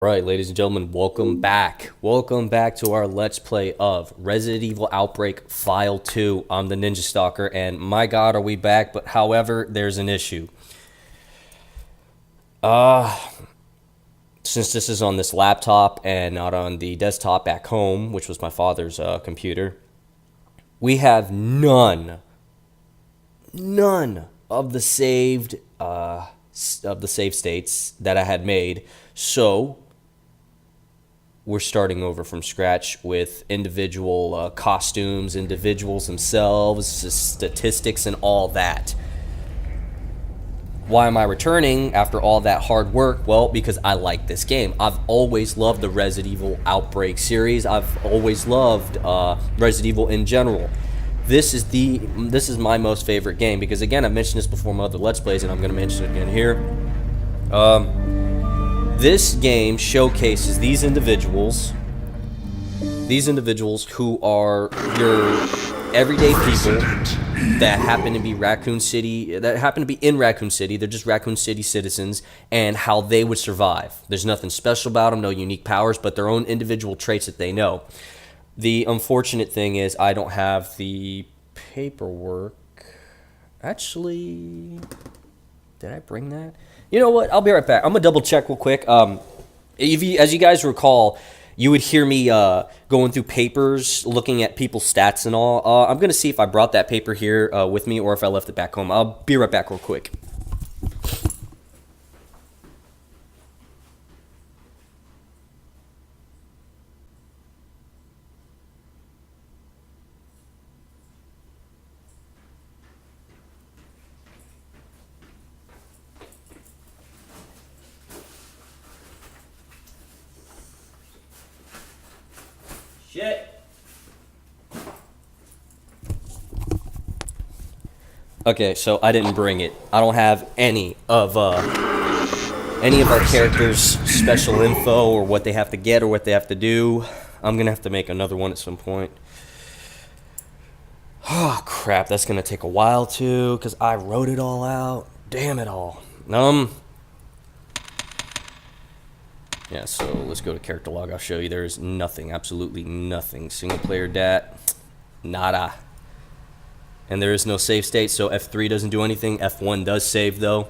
Right, ladies and gentlemen, welcome back. Welcome back to our Let's Play of Resident Evil Outbreak File 2. I'm the Ninja Stalker, and my god, are we back, but however, there's an issue. Since this is on this laptop and not on the desktop back home, which was my father's computer, we have none of the saved save states that I had made, so we're starting over from scratch with individual costumes, individuals themselves, statistics, and all that. Why am I returning after all that hard work? Well, because I like this game. I've always loved the Resident Evil Outbreak series. I've always loved Resident Evil in general. This is my most favorite game because, again, I've mentioned this before in my other Let's Plays, and I'm going to mention it again here. This game showcases these individuals who are your everyday people that happen to be in Raccoon City. They're just Raccoon City citizens, and how they would survive. There's nothing special about them, no unique powers, but their own individual traits that they know. The unfortunate thing is I don't have the paperwork. Actually, did I bring that? You know what? I'll be right back. I'm going to double check real quick. As you guys recall, you would hear me going through papers, looking at people's stats and all. I'm going to see if I brought that paper here with me or if I left it back home. I'll be right back real quick. Shit. Okay, so I didn't bring it. I don't have any of our characters' special info or what they have to get or what they have to do. I'm gonna have to make another one at some point. Oh crap, that's gonna take a while too, because I wrote it all out. Damn it all. Yeah, so let's go to character log. I'll show you. There is nothing, absolutely nothing. Single player dat, nada. And there is no save state, so F3 doesn't do anything. F1 does save, though.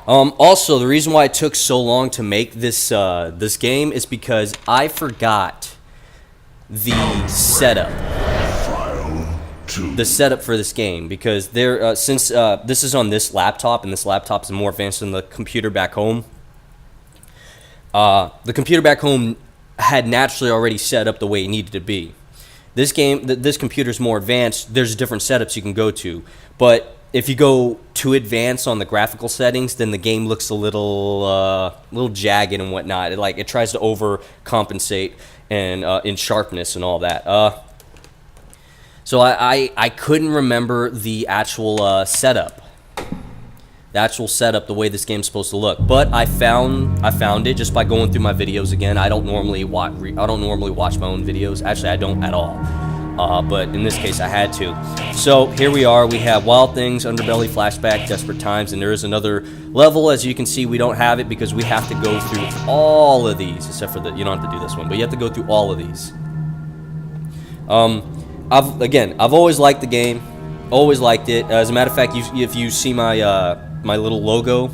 Also, the reason why it took so long to make this this game is because I forgot the setup. The setup for this game, because since this is on this laptop, and this laptop is more advanced than the computer back home. The computer back home had naturally already set up the way it needed to be. This computer's more advanced. There's different setups you can go to, but if you go too advanced on the graphical settings, then the game looks a little jagged and whatnot. It tries to overcompensate and in sharpness and all that. So I couldn't remember the actual setup. The way this game's supposed to look, but I found it just by going through my videos again. I don't normally watch my own videos. Actually, I don't at all. But in this case, I had to. So here we are. We have Wild Things, Underbelly, Flashback, Desperate Times, and there is another level. As you can see, we don't have it because we have to go through all of these, except for you don't have to do this one, but you have to go through all of these. I've always liked the game. Always liked it. As a matter of fact, if you see my little logo,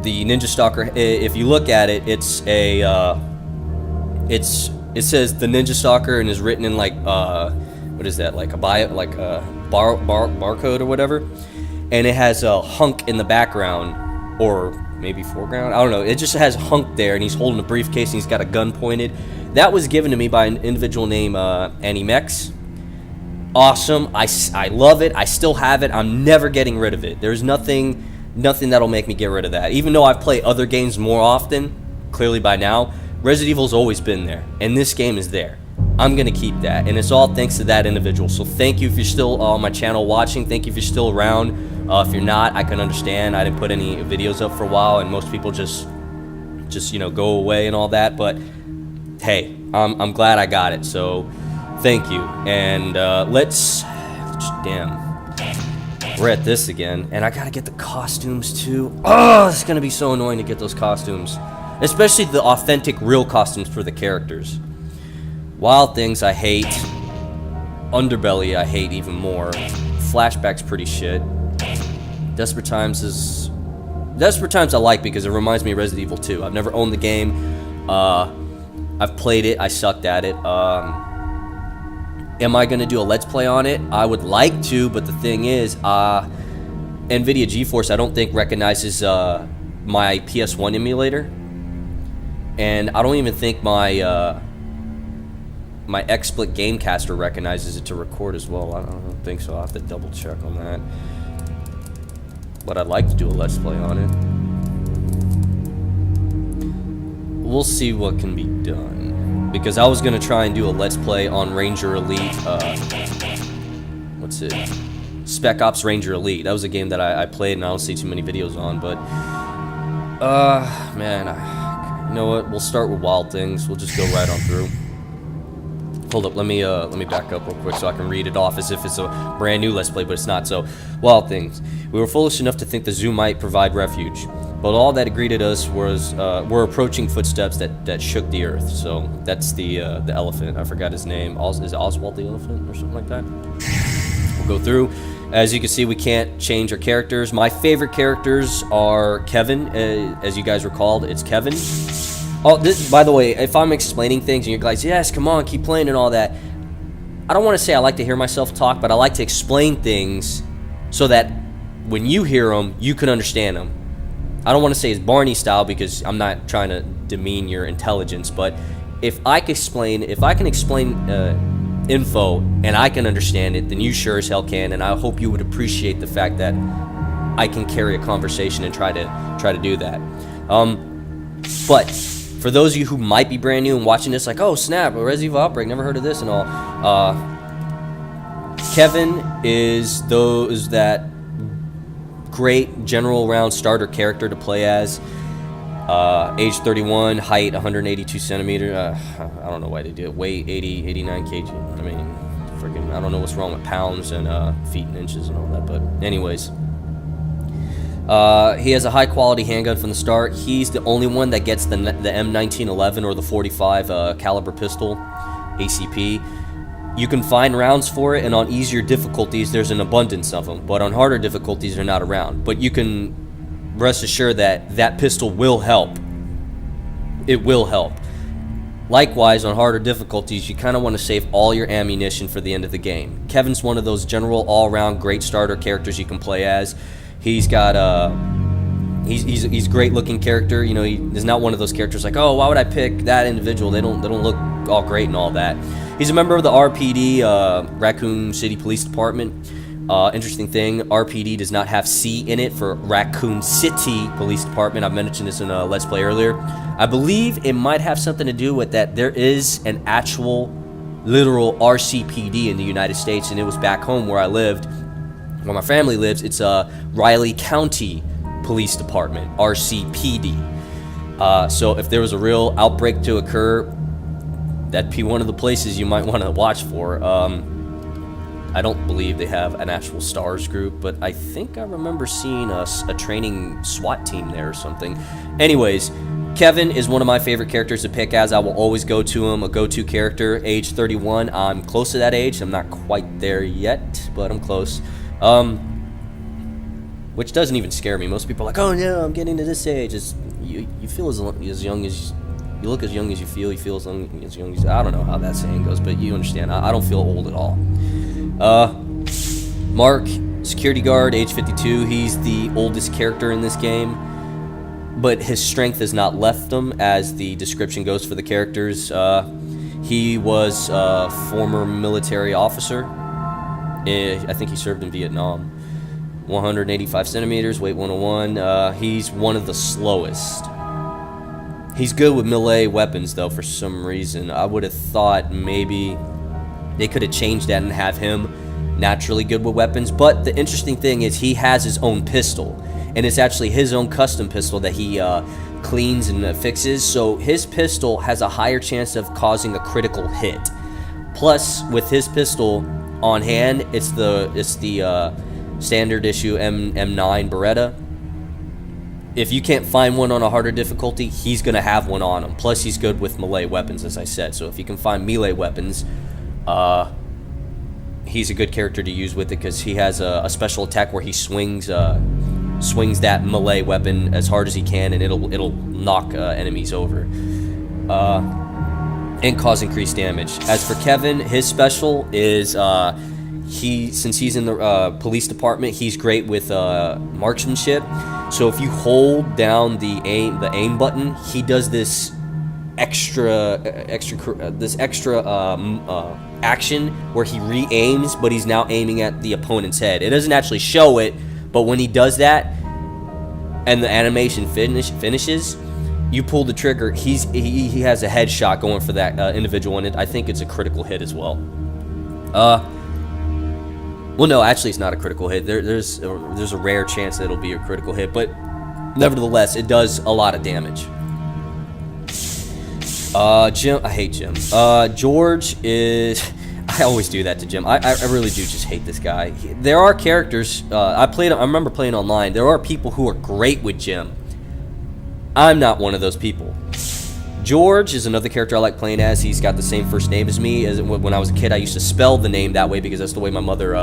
the Ninja Stalker, if you look at it, it says the Ninja Stalker and is written in what is that, like a barcode or whatever, and it has a hunk in the background, or maybe foreground, I don't know. It just has hunk there, and he's holding a briefcase and he's got a gun pointed. That was given to me by an individual named Annie Mex. Awesome. I love it. I still have it. I'm never getting rid of it. There's nothing that'll make me get rid of that. Even though I've played other games more often, clearly by now, Resident Evil's always been there, and this game is there. I'm gonna keep that, and it's all thanks to that individual. So thank you if you're still on my channel watching. Thank you if you're still around. If you're not, I can understand. I didn't put any videos up for a while, and most people just go away and all that. But hey, I'm glad I got it. So thank you, and let's damn. we're at this again, and I gotta get the costumes too. Oh, it's gonna be so annoying to get those costumes, especially the authentic, real costumes for the characters. Wild Things I hate. Underbelly I hate even more. Flashback's pretty shit. Desperate Times I like because it reminds me of Resident Evil 2. I've never owned the game. I've played it. I sucked at it. Am I going to do a Let's Play on it? I would like to, but the thing is, NVIDIA GeForce I don't think recognizes my PS1 emulator. And I don't even think my my XSplit Gamecaster recognizes it to record as well. I don't think so. I'll have to double check on that. But I'd like to do a Let's Play on it. We'll see what can be done. Because I was going to try and do a Let's Play on Ranger Elite. What's it? Spec Ops Ranger Elite. That was a game that I played and I don't see too many videos on. But, man, you know what? We'll start with Wild Things. We'll just go right on through. Hold up, let me back up real quick so I can read it off as if it's a brand new Let's Play, but it's not. So, Wild Things. We were foolish enough to think the zoo might provide refuge, but all that greeted us was were approaching footsteps that shook the earth. So that's the elephant. I forgot his name. Is it Oswald the elephant or something like that? We'll go through. As you can see, we can't change our characters. My favorite characters are Kevin. As you guys recalled, it's Kevin. Oh, this, by the way, if I'm explaining things and you're guys, yes, come on, keep playing and all that, I don't want to say I like to hear myself talk, but I like to explain things so that when you hear them, you can understand them. I don't want to say it's Barney style because I'm not trying to demean your intelligence, but if I can explain info and I can understand it, then you sure as hell can, and I hope you would appreciate the fact that I can carry a conversation and try to do that. But for those of you who might be brand new and watching this, like, oh snap, Resident Evil Outbreak, never heard of this and all. Kevin is that great general round starter character to play as. Age 31, height 182 centimeters. I don't know why they do it. Weight 89 kg. I mean, freaking, I don't know what's wrong with pounds and feet and inches and all that. But anyways. He has a high-quality handgun from the start. He's the only one that gets the M1911 or the 45 caliber pistol, ACP. You can find rounds for it, and on easier difficulties, there's an abundance of them. But on harder difficulties, they're not around. But you can rest assured that that pistol will help. It will help. Likewise, on harder difficulties, you kind of want to save all your ammunition for the end of the game. Kevin's one of those general, all-around, great starter characters you can play as. He's got he's great-looking character. You know, he's not one of those characters like, oh, why would I pick that individual? They don't look all great and all that. He's a member of the RPD, Raccoon City Police Department. Interesting thing, RPD does not have C in it for Raccoon City Police Department. I've mentioned this in a Let's Play earlier. I believe it might have something to do with that. There is an actual, literal RCPD in the United States, and it was back home where I lived. Where my family lives, it's Riley County Police Department, RCPD. So if there was a real outbreak to occur, that'd be one of the places you might want to watch for. I don't believe they have an actual STARS group, but I think I remember seeing a training SWAT team there or something. Anyways, Kevin is one of my favorite characters to pick as. I will always go to him, a go-to character. Age 31, I'm close to that age. I'm not quite there yet, but I'm close. Which doesn't even scare me. Most people are like, oh no, I'm getting to this age. You feel as young as you look, as young as you feel as young as I don't know how that saying goes, but you understand. I don't feel old at all. Mark, security guard, age 52. He's the oldest character in this game, but his strength has not left him, as the description goes for the characters. He was a former military officer. I think he served in Vietnam. 185 centimeters, weight 101. He's one of the slowest. He's good with melee weapons, though, for some reason. I would have thought maybe they could have changed that and have him naturally good with weapons. But the interesting thing is he has his own pistol, and it's actually his own custom pistol that he cleans and fixes. So his pistol has a higher chance of causing a critical hit. Plus, with his pistol on hand, it's the standard issue M9 Beretta. If you can't find one on a harder difficulty, he's going to have one on him. Plus, he's good with melee weapons, as I said. So if you can find melee weapons, he's a good character to use with it, because he has a special attack where he swings that melee weapon as hard as he can, and it'll knock enemies over and cause increased damage. As for Kevin, his special is since he's in the police department, he's great with marksmanship. So if you hold down the aim button, he does this extra action where he re-aims, but he's now aiming at the opponent's head. It doesn't actually show it, but when he does that and the animation finishes, you pull the trigger, he has a headshot going for that individual, and I think it's a critical hit as well. Well, no, actually, it's not a critical hit. There's a rare chance that it'll be a critical hit, but nevertheless, it does a lot of damage. Jim, I hate Jim. George is... I always do that to Jim. I really do just hate this guy. There are characters... I remember playing online. There are people who are great with Jim. I'm not one of those people. George is another character I like playing as. He's got the same first name as me. When I was a kid, I used to spell the name that way because that's the way my mother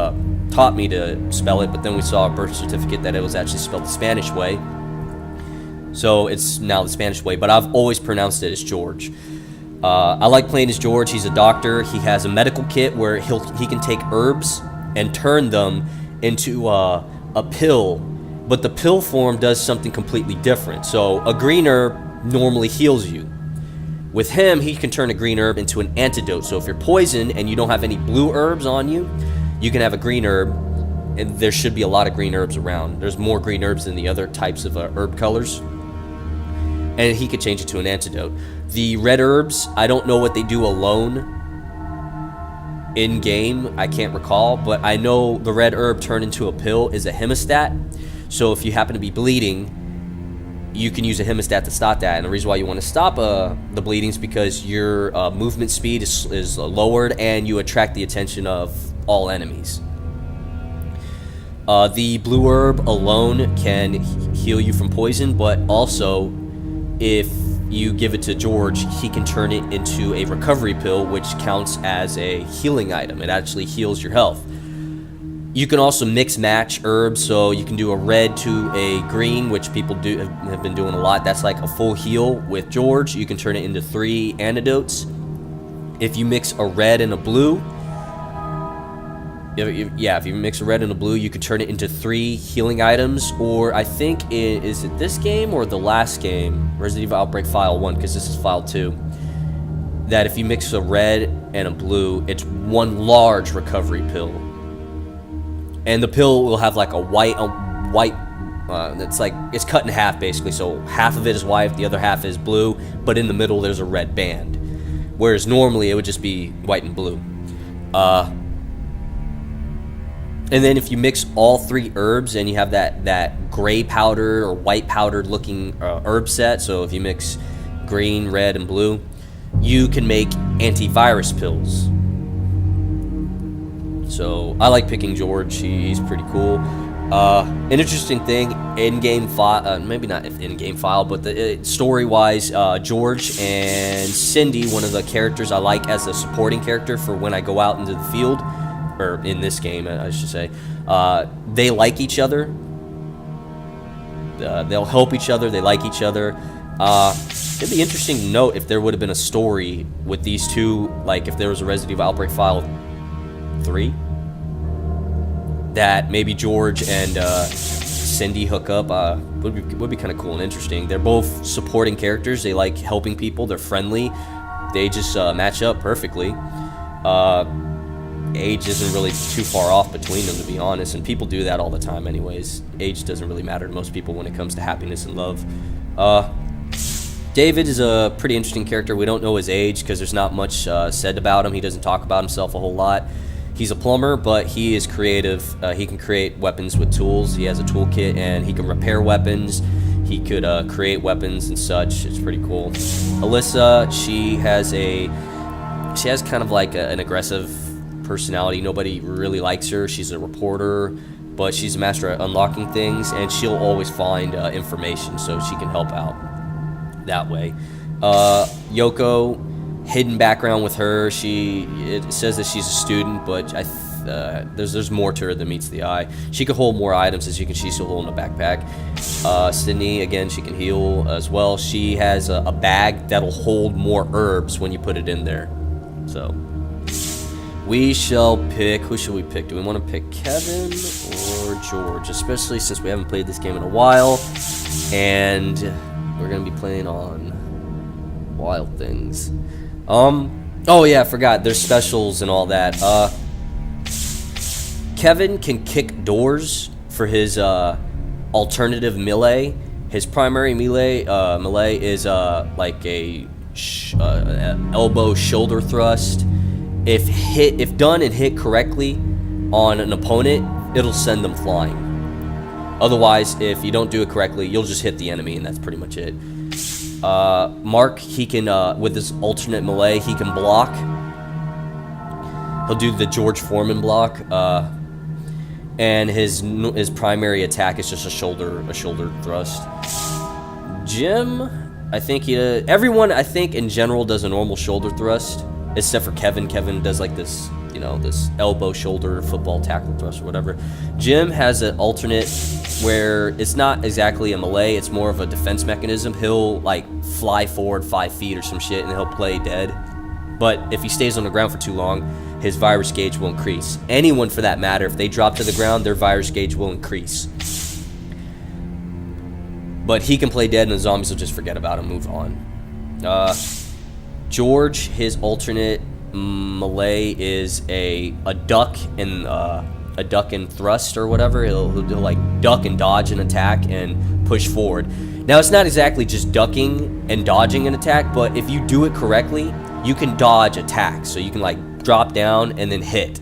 taught me to spell it. But then we saw a birth certificate that it was actually spelled the Spanish way. So it's now the Spanish way, but I've always pronounced it as George. I like playing as George. He's a doctor. He has a medical kit where he can take herbs and turn them into a pill, but the pill form does something completely different. So a green herb normally heals you. With him, he can turn a green herb into an antidote. So if you're poisoned and you don't have any blue herbs on you, you can have a green herb, and there should be a lot of green herbs around. There's more green herbs than the other types of herb colors. And he could change it to an antidote. The red herbs, I don't know what they do alone in-game. I can't recall, but I know the red herb turned into a pill is a hemostat. So if you happen to be bleeding, you can use a hemostat to stop that. And the reason why you want to stop the bleeding is because your movement speed is lowered and you attract the attention of all enemies. The blue herb alone can heal you from poison, but also if you give it to George, he can turn it into a recovery pill, which counts as a healing item. It actually heals your health. You can also mix match herbs, so you can do a red to a green, which people have been doing a lot. That's like a full heal. With George, you can turn it into 3 antidotes. If you mix a red and a blue, if you mix a red and a blue, you can turn it into 3 healing items. Or I think is it this game or the last game, Resident Evil Outbreak File 1, because this is File 2, that if you mix a red and a blue, it's 1 large recovery pill. And the pill will have like a white, that's like, it's cut in half basically. So half of it is white, the other half is blue, but in the middle there's a red band. Whereas normally it would just be white and blue. And then if you mix all 3 herbs and you have that gray powder or white powdered looking herb set, so if you mix green, red, and blue, you can make antivirus pills. So I like picking George. He's pretty cool. An interesting thing, in-game file, maybe not in-game file, but story-wise, George and Cindy, one of the characters I like as a supporting character for when I go out into the field, or in this game, I should say, they like each other. They'll help each other. They like each other. It'd be interesting to note if there would have been a story with these two, like if there was a Resident Evil Outbreak File 3, that maybe George and Cindy hook up. Would be kind of cool and interesting. They're both supporting characters. They like helping people. They're friendly. They just match up perfectly. Age isn't really too far off between them, to be honest, and people do that all the time anyways. Age doesn't really matter to most people when it comes to happiness and love. David is a pretty interesting character. We don't know his age because there's not much said about him. He doesn't talk about himself a whole lot. He's a plumber, but he is creative. He can create weapons with tools. He has a toolkit, and he can repair weapons. He could create weapons and such. It's pretty cool. Alyssa, she has kind of like an aggressive personality. Nobody really likes her. She's a reporter. but she's a master at unlocking things, and she'll always find information, so she can help out that way. Yoko, hidden background with her. It says that she's a student, but there's more to her than meets the eye. She can hold more items, as you can see. She'll hold in a backpack. Sydney, again, she can heal as well. She has a bag that'll hold more herbs when you put it in there. So we shall pick. Who should we pick? Do we want to pick Kevin or George? Especially since we haven't played this game in a while, and we're gonna be playing on Wild Things. Oh yeah, I forgot. There's specials and all that. Kevin can kick doors for his alternative melee. His primary melee is like a elbow shoulder thrust. If done and hit correctly on an opponent, it'll send them flying. Otherwise, if you don't do it correctly, you'll just hit the enemy, and that's pretty much it. Mark, he can with his alternate melee, he can block. He'll do the George Foreman block, and his primary attack is just a shoulder thrust. Jim, I think everyone I think in general does a normal shoulder thrust, except for Kevin. Kevin does like this, this elbow shoulder football tackle thrust or whatever. Jim has an alternate where it's not exactly a melee, it's more of a defense mechanism. He'll like fly forward 5 feet or some shit, and he'll play dead. But if he stays on the ground for too long, his virus gauge will increase. Anyone for that matter, if they drop to the ground, their virus gauge will increase. But he can play dead, and the zombies will just forget about him, move on. George, his alternate melee is a duck and thrust or whatever. He'll like duck and dodge an attack and push forward. Now it's not exactly just ducking and dodging an attack, but if you do it correctly, you can dodge attacks. So you can like drop down and then hit.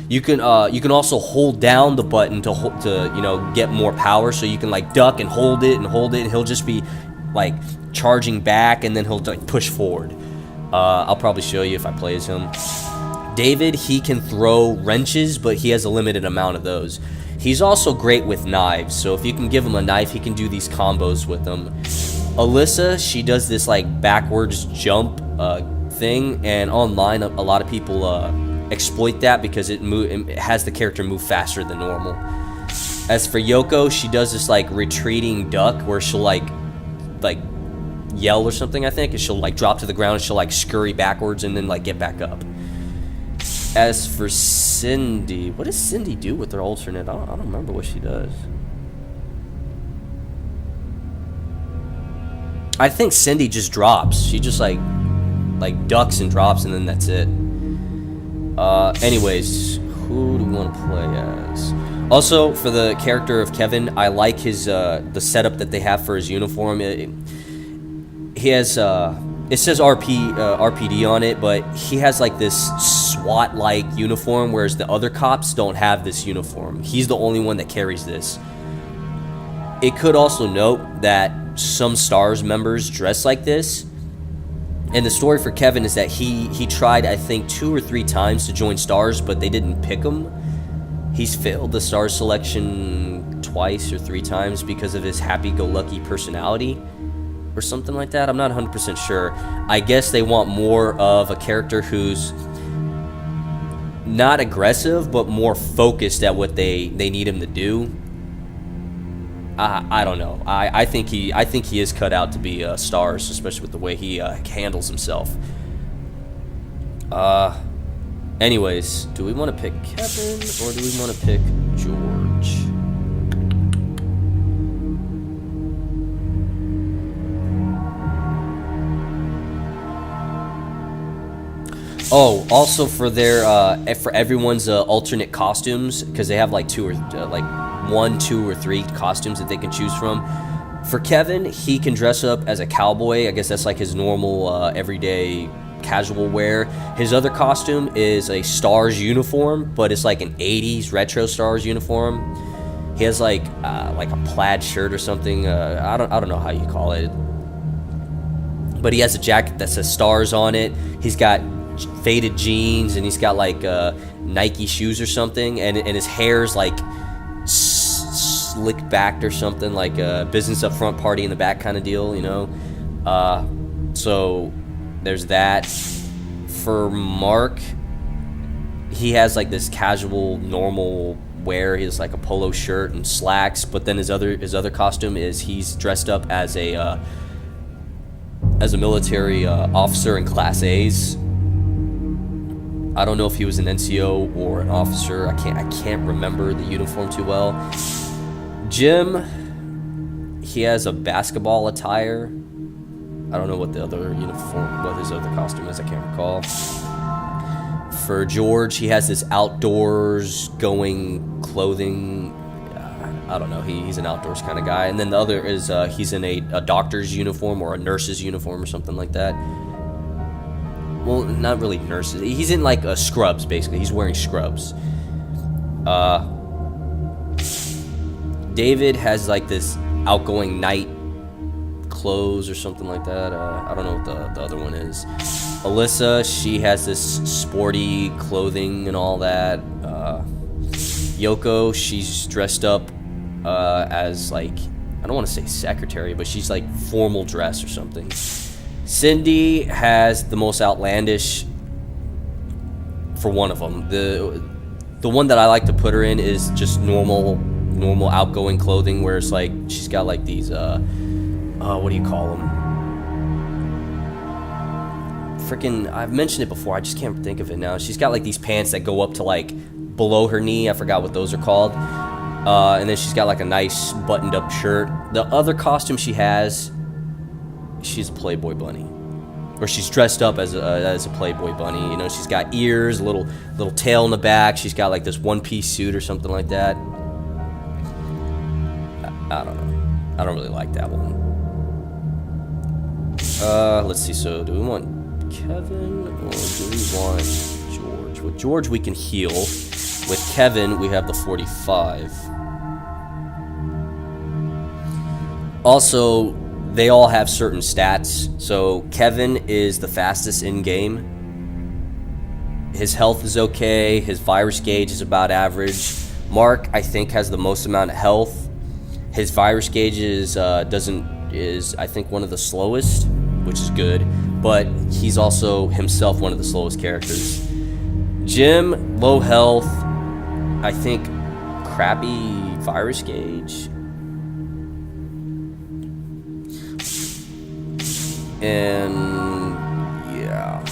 You can also hold down the button to get more power. So you can like duck and hold it, and he'll just be like charging back, and then he'll like push forward. I'll probably show you if I play as him. David, he can throw wrenches, but he has a limited amount of those. He's also great with knives, so if you can give him a knife, he can do these combos with them. Alyssa, she does this like backwards jump thing, and online a lot of people exploit that because it has the character move faster than normal. As for Yoko, she does this like retreating duck where she'll like yell or something, I think, and she'll like drop to the ground, and she'll like scurry backwards and then like get back up. As for Cindy, what does Cindy do with her alternate? I don't remember what she does. I think Cindy just drops. She just like ducks and drops, and then that's it. Anyways, who do we want to play as? Also, for the character of Kevin, I like his the setup that they have for his uniform. He has it says RPD on it, but he has like this SWAT-like uniform, whereas the other cops don't have this uniform. He's the only one that carries this. It could also note that some STARS members dress like this. And the story for Kevin is that he tried, I think, 2 or 3 times to join STARS, but they didn't pick him. He's failed the STARS selection twice or 3 times because of his happy-go-lucky personality or something like that. I'm not 100% sure. I guess they want more of a character who's not aggressive, but more focused at what they need him to do. I don't know. I think he is cut out to be STARS, especially with the way he handles himself. Anyways, do we want to pick Kevin or do we want to pick George? Oh, also for their for everyone's alternate costumes, because they have like 1, 2, or 3 costumes that they can choose from. For Kevin, he can dress up as a cowboy. I guess that's like his normal everyday casual wear. His other costume is a STARS uniform, but it's like an 80s retro STARS uniform. He has like a plaid shirt or something. I don't know how you call it, but he has a jacket that says STARS on it. He's got faded jeans, and he's got like Nike shoes or something, and his hair's like slicked back or something, like a business up front, party in the back kind of deal, you know. So there's that. For Mark, he has like this casual, normal wear. He has like a polo shirt and slacks, but then his other costume is he's dressed up as a military officer in Class A's. I don't know if he was an NCO or an officer. I can't remember the uniform too well. Jim, he has a basketball attire. I don't know what his other costume is. I can't recall. For George, he has this outdoors going clothing. I don't know. He's an outdoors kind of guy. And then the other is he's in a doctor's uniform or a nurse's uniform or something like that. Well, not really nurses. He's in like scrubs, basically. He's wearing scrubs. David has like this outgoing night clothes or something like that. I don't know what the other one is. Alyssa, she has this sporty clothing and all that. Yoko, she's dressed up as like, I don't want to say secretary, but she's like formal dress or something. Cindy has the most outlandish, for one of them. The one that I like to put her in is just normal outgoing clothing, where it's like she's got like these what do you call them? Freaking, I've mentioned it before, I just can't think of it now. She's got like these pants that go up to like below her knee. I forgot what those are called. And then she's got like a nice buttoned up shirt. The other costume she has, she's a Playboy bunny, or she's dressed up as a Playboy bunny. You know, she's got ears, a little tail in the back. She's got like this one-piece suit or something like that. I don't know. I don't really like that one. Let's see. So, do we want Kevin or do we want George? With George, we can heal. With Kevin, we have the 45. Also, they all have certain stats. So Kevin is the fastest in game. His health is okay. His virus gauge is about average. Mark, I think, has the most amount of health. His virus gauge is I think one of the slowest, which is good. But he's also himself one of the slowest characters. Jim, low health. I think crappy virus gauge. And yeah.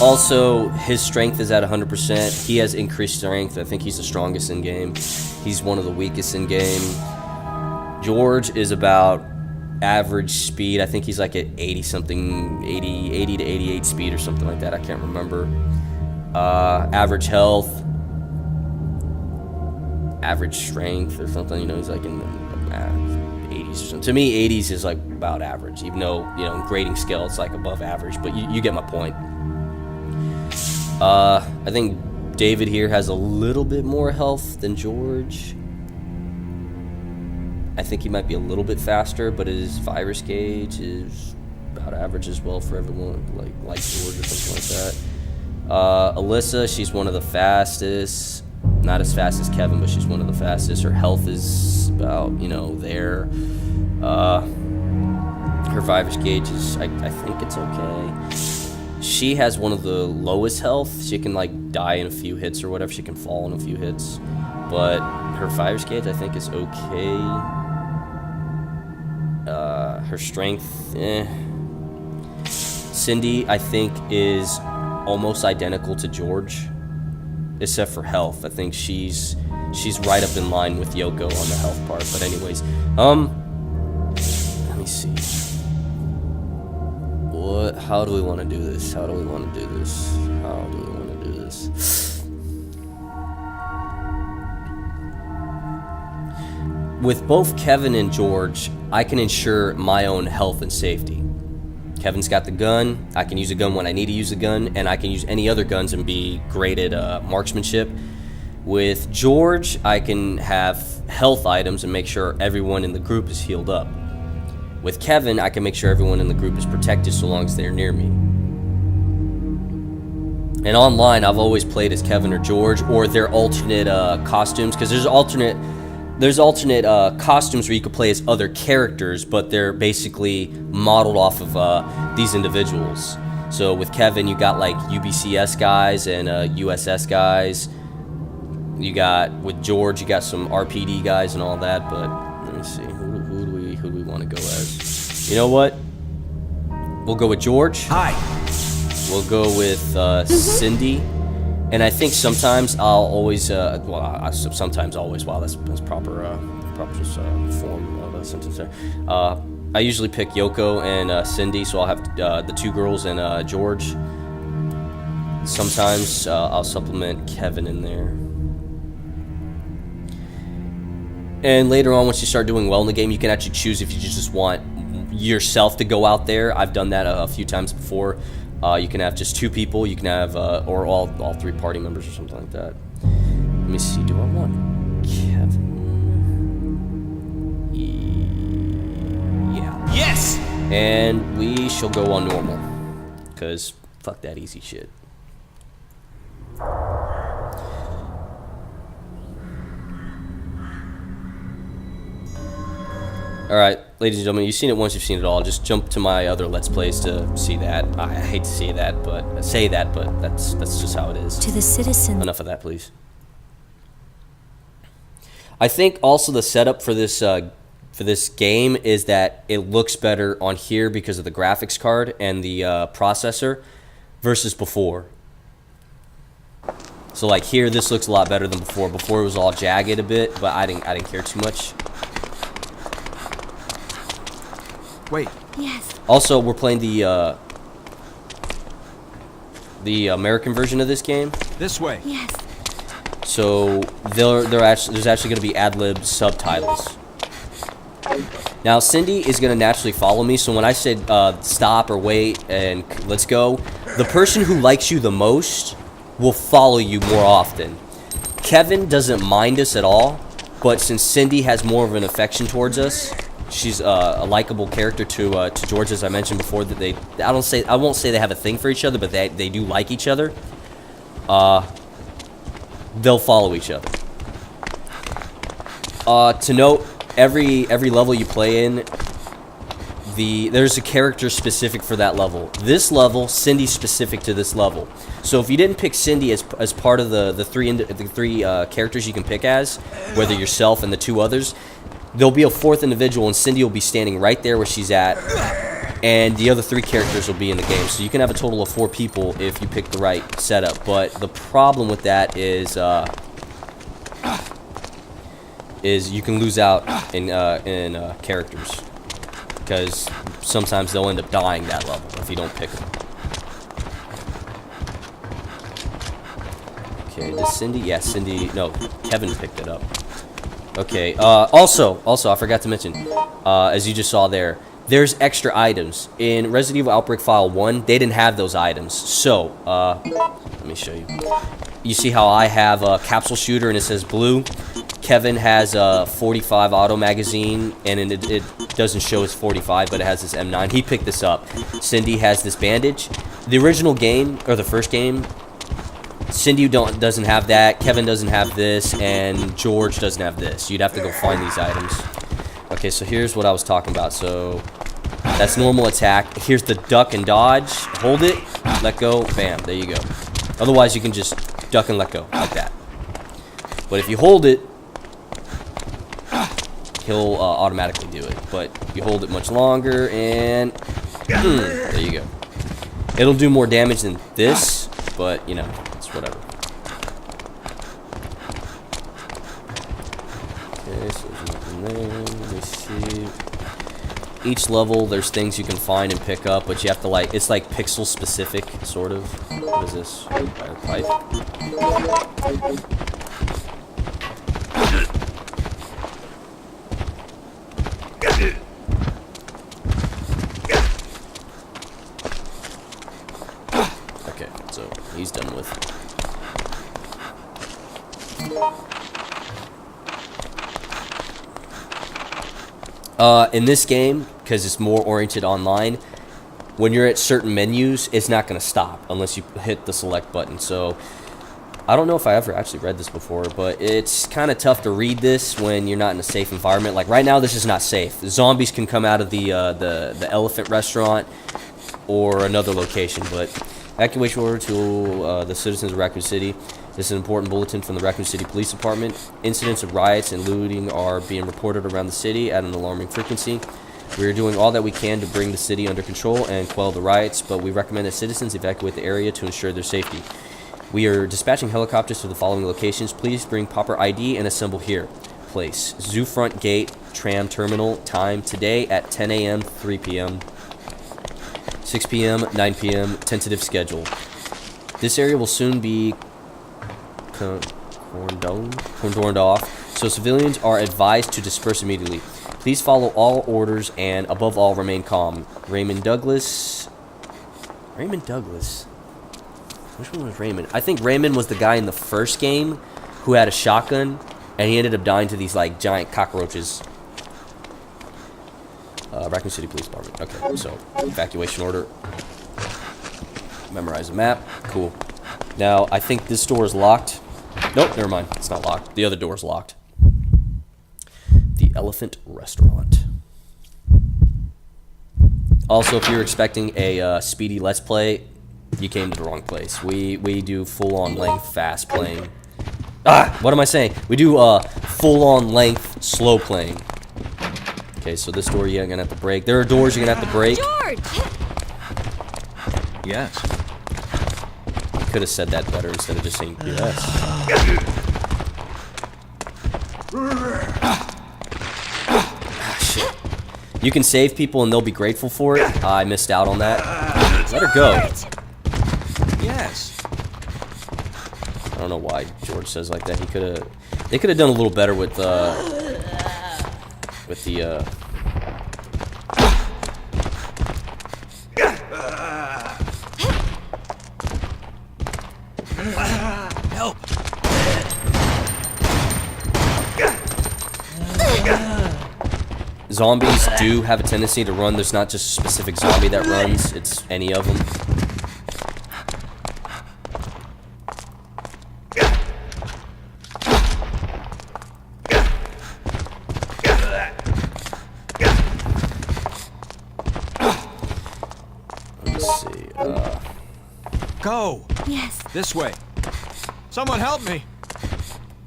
Also, his strength is at 100%. He has increased strength. I think he's the strongest in game. He's one of the weakest in game. George is about average speed. I think he's like at 80 to 88 speed or something like that. I can't remember. Average health. Average strength or something. You know, he's like in the 80s or something. To me, 80s is like about average, even though, you know, in grading scale it's like above average, but you get my point. I think David here has a little bit more health than George. I think he might be a little bit faster, but his virus gauge is about average as well for everyone, like George or something like that. Alyssa, she's one of the fastest. Not as fast as Kevin, but she's one of the fastest. Her health is about, you know, there. Her virus gauge is, I think it's okay. She has one of the lowest health. She can like die in a few hits or whatever. She can fall in a few hits, but her virus gauge I think is okay. Her strength, Cindy, I think, is almost identical to George, except for health. I think she's right up in line with Yoko on the health part. But anyways, let me see. How do we want to do this? With both Kevin and George, I can ensure my own health and safety. Kevin's got the gun. I can use a gun when I need to use a gun, and I can use any other guns and be great at marksmanship. With George, I can have health items and make sure everyone in the group is healed up. With Kevin, I can make sure everyone in the group is protected so long as they're near me. And online, I've always played as Kevin or George, or their alternate costumes, because there's alternate costumes where you could play as other characters, but they're basically modeled off of these individuals. So with Kevin, you got like UBCS guys and USS guys. You got, with George, you got some RPD guys and all that. But let me see, who do we want to go as? You know what? We'll go with George. Hi. We'll go with Cindy. And I think sometimes I'll always, sometimes always, wow, that's proper form of a sentence there. I usually pick Yoko and Cindy, so I'll have the two girls and George. Sometimes I'll supplement Kevin in there. And later on, once you start doing well in the game, you can actually choose if you just want yourself to go out there. I've done that a few times before. You can have just two people. You can have, or all three party members or something like that. Let me see. Do I want Kevin? Yeah. Yes! And we shall go on normal. Because fuck that easy shit. Alright, ladies and gentlemen, you've seen it once, you've seen it all. Just jump to my other Let's Plays to see that. I hate to say that, but that's just how it is. To the citizen. Enough of that, please. I think also the setup for this game is that it looks better on here because of the graphics card and the processor versus before. So like here, this looks a lot better than before. Before it was all jagged a bit, but I didn't care too much. Wait. Yes. Also, we're playing the American version of this game. This way. Yes. So there's actually going to be ad-lib subtitles. Now Cindy is going to naturally follow me. So when I said stop or wait and let's go, the person who likes you the most will follow you more often. Kevin doesn't mind us at all, but since Cindy has more of an affection towards us. She's a likable character to George, as I mentioned before. That I won't say they have a thing for each other, but they do like each other. They'll follow each other. To note, every level you play in, there's a character specific for that level. This level, Cindy's specific to this level. So if you didn't pick Cindy as part of the three characters you can pick as, whether yourself and the two others. There'll be a fourth individual, and Cindy will be standing right there where she's at, and the other three characters will be in the game. So you can have a total of 4 people if you pick the right setup. But the problem with that is you can lose out in characters, because sometimes they'll end up dying that level if you don't pick them. Okay, does Cindy? Yeah, Cindy. No, Kevin picked it up. Okay, also, I forgot to mention, as you just saw there, there's extra items. In Resident Evil Outbreak File 1, they didn't have those items. So, let me show you. You see how I have a capsule shooter and it says blue? Kevin has a 45 auto magazine, and it doesn't show it's 45, but it has this M9. He picked this up. Cindy has this bandage. The original game, or the first game, Cindy doesn't have that, Kevin doesn't have this, and George doesn't have this. You'd have to go find these items. Okay, so here's what I was talking about. So that's normal attack. Here's the duck and dodge. Hold it, let go, bam, there you go. Otherwise, you can just duck and let go, like that. But if you hold it, he'll automatically do it. But you hold it much longer, and there you go. It'll do more damage than this, but, you know, whatever. Okay, so there's nothing there. Let me see. Each level, there's things you can find and pick up, but you have to, like, it's like pixel specific, sort of. What is this? Fire pipe. Okay, so he's done with. In this game, because it's more oriented online, when you're at certain menus, it's not going to stop unless you hit the select button. So I don't know if I ever actually read this before, but it's kind of tough to read this when you're not in a safe environment. Like right now, this is not safe. Zombies can come out of the elephant restaurant or another location, but evacuation order to the citizens of Raccoon City. This is an important bulletin from the Raccoon City Police Department. Incidents of riots and looting are being reported around the city at an alarming frequency. We are doing all that we can to bring the city under control and quell the riots, but we recommend that citizens evacuate the area to ensure their safety. We are dispatching helicopters to the following locations. Please bring proper ID and assemble here. Place: Zoo Front Gate, Tram Terminal. Time: today at 10 a.m., 3 p.m., 6 p.m., 9 p.m. Tentative schedule. This area will soon be cordoned off, so civilians are advised to disperse immediately. Please follow all orders and, above all, remain calm. Raymond Douglas. Which one was Raymond? I think Raymond was the guy in the first game who had a shotgun, and he ended up dying to these, like, giant cockroaches. Raccoon City Police Department. Okay, so evacuation order. Memorize the map. Cool. Now, I think this door is locked. Nope, never mind. It's not locked. The other door is locked. The Elephant Restaurant. Also, if you're expecting a speedy Let's Play, you came to the wrong place. We do full-on length fast playing. What am I saying? We do full-on length slow playing. Okay, so this door you're gonna have to break. There are doors you're gonna have to break. George! Yes. Could have said that better instead of just saying yes. Shit. You can save people and they'll be grateful for it. I missed out on that. Let her go. Yes. I don't know why George says like that. They could have done a little better with the Help. Zombies do have a tendency to run. There's not just a specific zombie that runs. It's any of them. Let's see. Go. Yes. This way. Someone help me.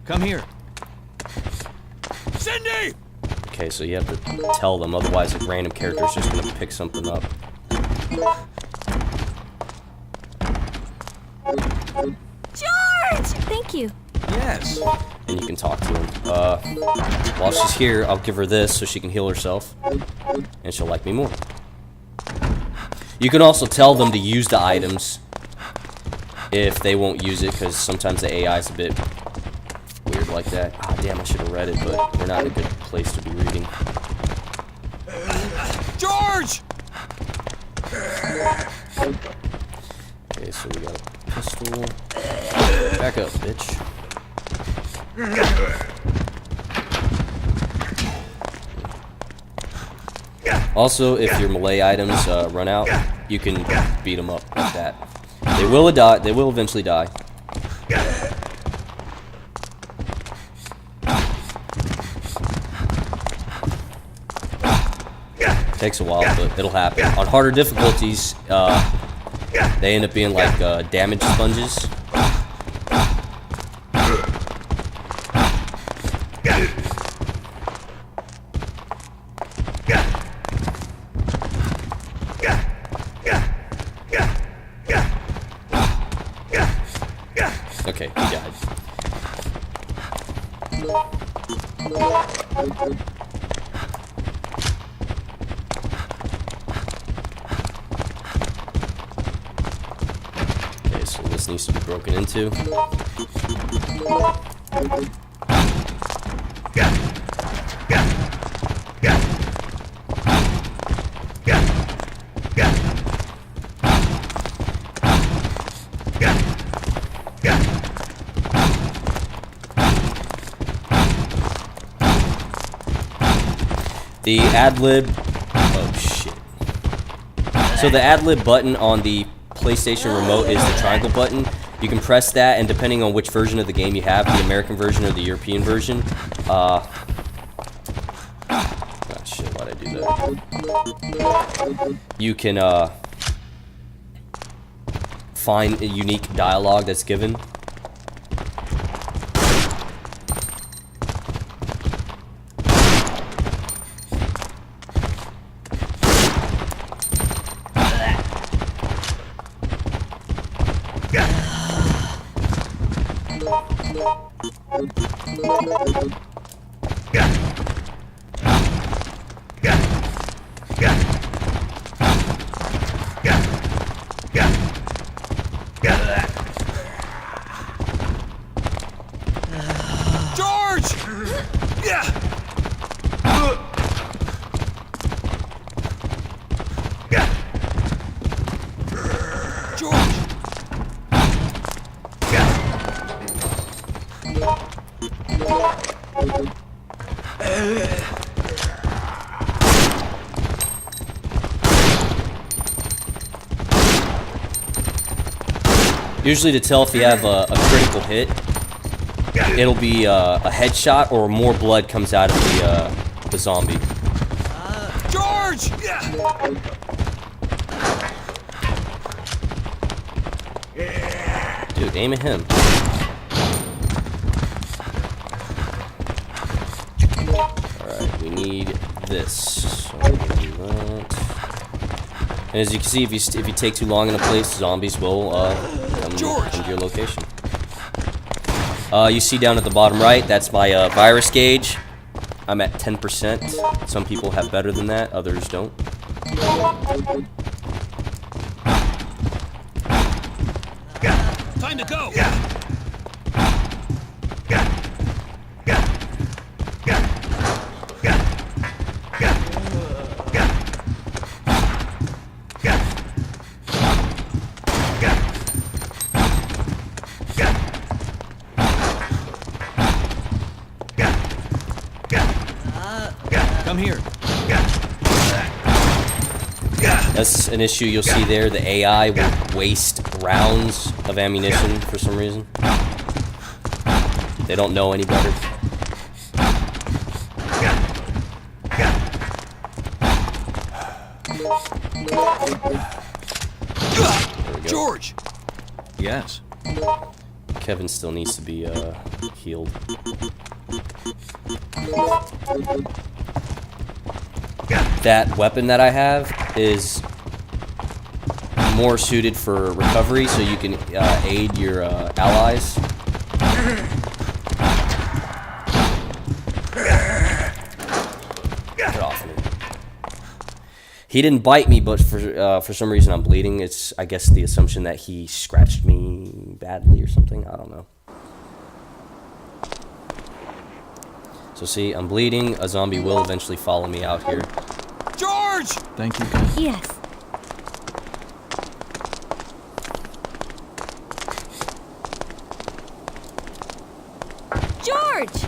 Come here. Cindy! Okay, so you have to tell them, otherwise a random character is just gonna pick something up. George! Thank you. Yes. And you can talk to him. While she's here, I'll give her this so she can heal herself. And she'll like me more. You can also tell them to use the items if they won't use it, because sometimes the AI is a bit weird like that. Ah, damn, I should have read it, but we're not in a good place to be reading. George! Okay, so we got a pistol. Back up, bitch. Also, if your melee items run out, you can beat them up like that. They will die. They will eventually die. Takes a while, but it'll happen. On harder difficulties, they end up being like damage sponges. Okay, he died. Okay, so this needs to be broken into. The ad-lib. Oh shit. So the ad-lib button on the PlayStation remote is the triangle button. You can press that, and depending on which version of the game you have, the American version or the European version, oh shit, why'd I do that? You can find a unique dialogue that's given. George! Yeah! George! Usually to tell if you have a critical hit, it'll be a headshot or more blood comes out of the zombie. George! Yeah! Dude, aim at him. Alright, we need this. So I'm gonna do that. And as you can see, if you take too long in a place, zombies will come to your location. You see down at the bottom right, that's my virus gauge. I'm at 10%. Some people have better than that, others don't. Time to go! Come here. That's an issue you'll see there. The AI will waste rounds of ammunition for some reason. They don't know any better. George! Yes. Kevin still needs to be healed. That weapon that I have is more suited for recovery, so you can aid your allies. Get off me. He didn't bite me, but for some reason I'm bleeding. It's, I guess, the assumption that he scratched me badly or something. I don't know. So see, I'm bleeding. A zombie will eventually follow me out here. George! Thank you. Yes. George!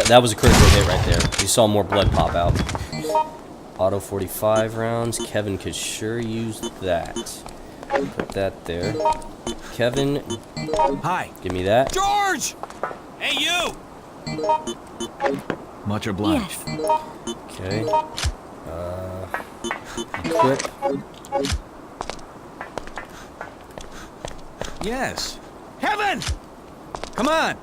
That was a critical hit right there. You saw more blood pop out. Auto 45 rounds. Kevin could sure use that. Put that there. Kevin. Hi. Give me that. George! Hey, you! Much obliged. Yes. Okay. Equip. Yes. Heaven! Come on!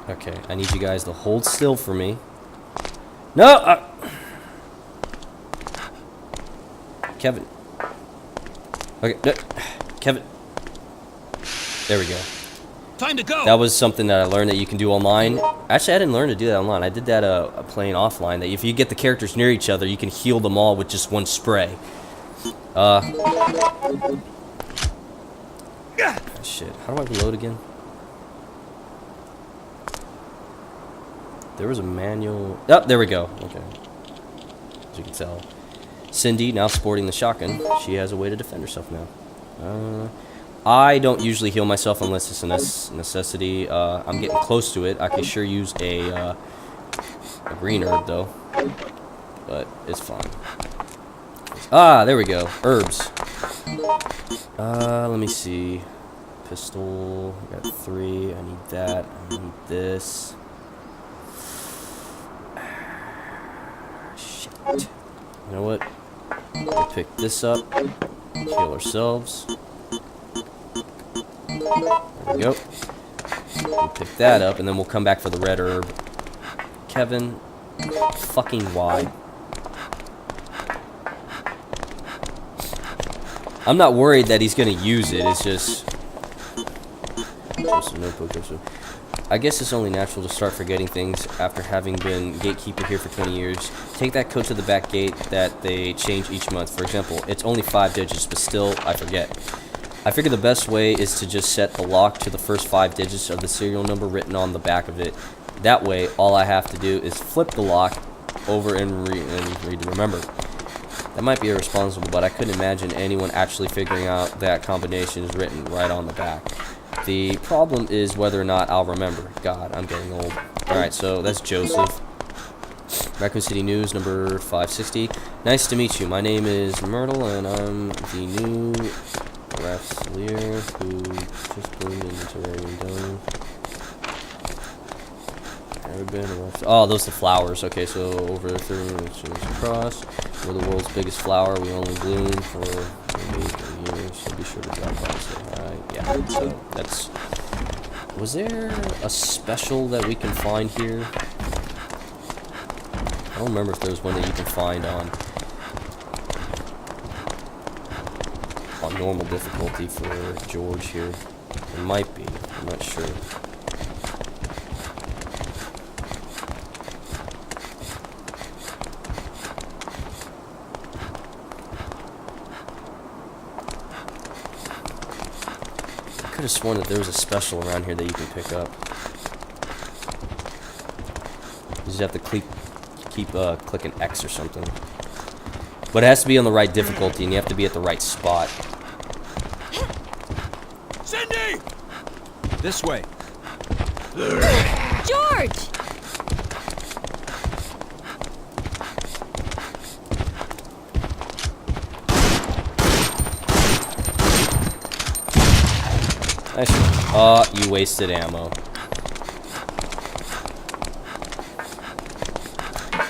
Okay, I need you guys to hold still for me. No! Kevin. Okay, no. Kevin. There we go. Time to go! That was something that I learned that you can do online. Actually, I didn't learn to do that online. I did that playing offline. That if you get the characters near each other, you can heal them all with just one spray. Shit. How do I reload again? There was a manual. Oh, there we go. Okay. As you can tell. Cindy, now sporting the shotgun. She has a way to defend herself now. I don't usually heal myself unless it's a necessity. I'm getting close to it. I could sure use a green herb, though. But it's fine. Ah, there we go. Herbs. Let me see. Pistol. I got 3. I need that. I need this. Shit. You know what? We'll pick this up. Heal ourselves. There we go. We'll pick that up, and then we'll come back for the red herb. Kevin, fucking why? I'm not worried that he's gonna use it. It's just a notebook. I guess it's only natural to start forgetting things after having been gatekeeper here for 20 years. Take that code to the back gate that they change each month. For example, it's only 5 digits, but still, I forget. I figure the best way is to just set the lock to the first 5 digits of the serial number written on the back of it. That way, all I have to do is flip the lock over and read to remember. That might be irresponsible, but I couldn't imagine anyone actually figuring out that combination is written right on the back. The problem is whether or not I'll remember. God, I'm getting old. Alright, so that's Joseph. Raccoon City News, number 560. Nice to meet you. My name is Myrtle, and I'm the new wrestler who just bloomed into Terrarium Dome. Oh, those are the flowers. Okay, so over 30 minutes across. We're the world's biggest flower. We only bloom for maybe a year, so be sure to drop by. So, yeah, so that's... Was there a special that we can find here? I don't remember if there was one that you can find on normal difficulty for George here. It might be. I'm not sure. I could have sworn that there was a special around here that you can pick up. You just have to keep clicking X or something. But it has to be on the right difficulty, and you have to be at the right spot. Cindy! This way. George! Nice. Oh, you wasted ammo.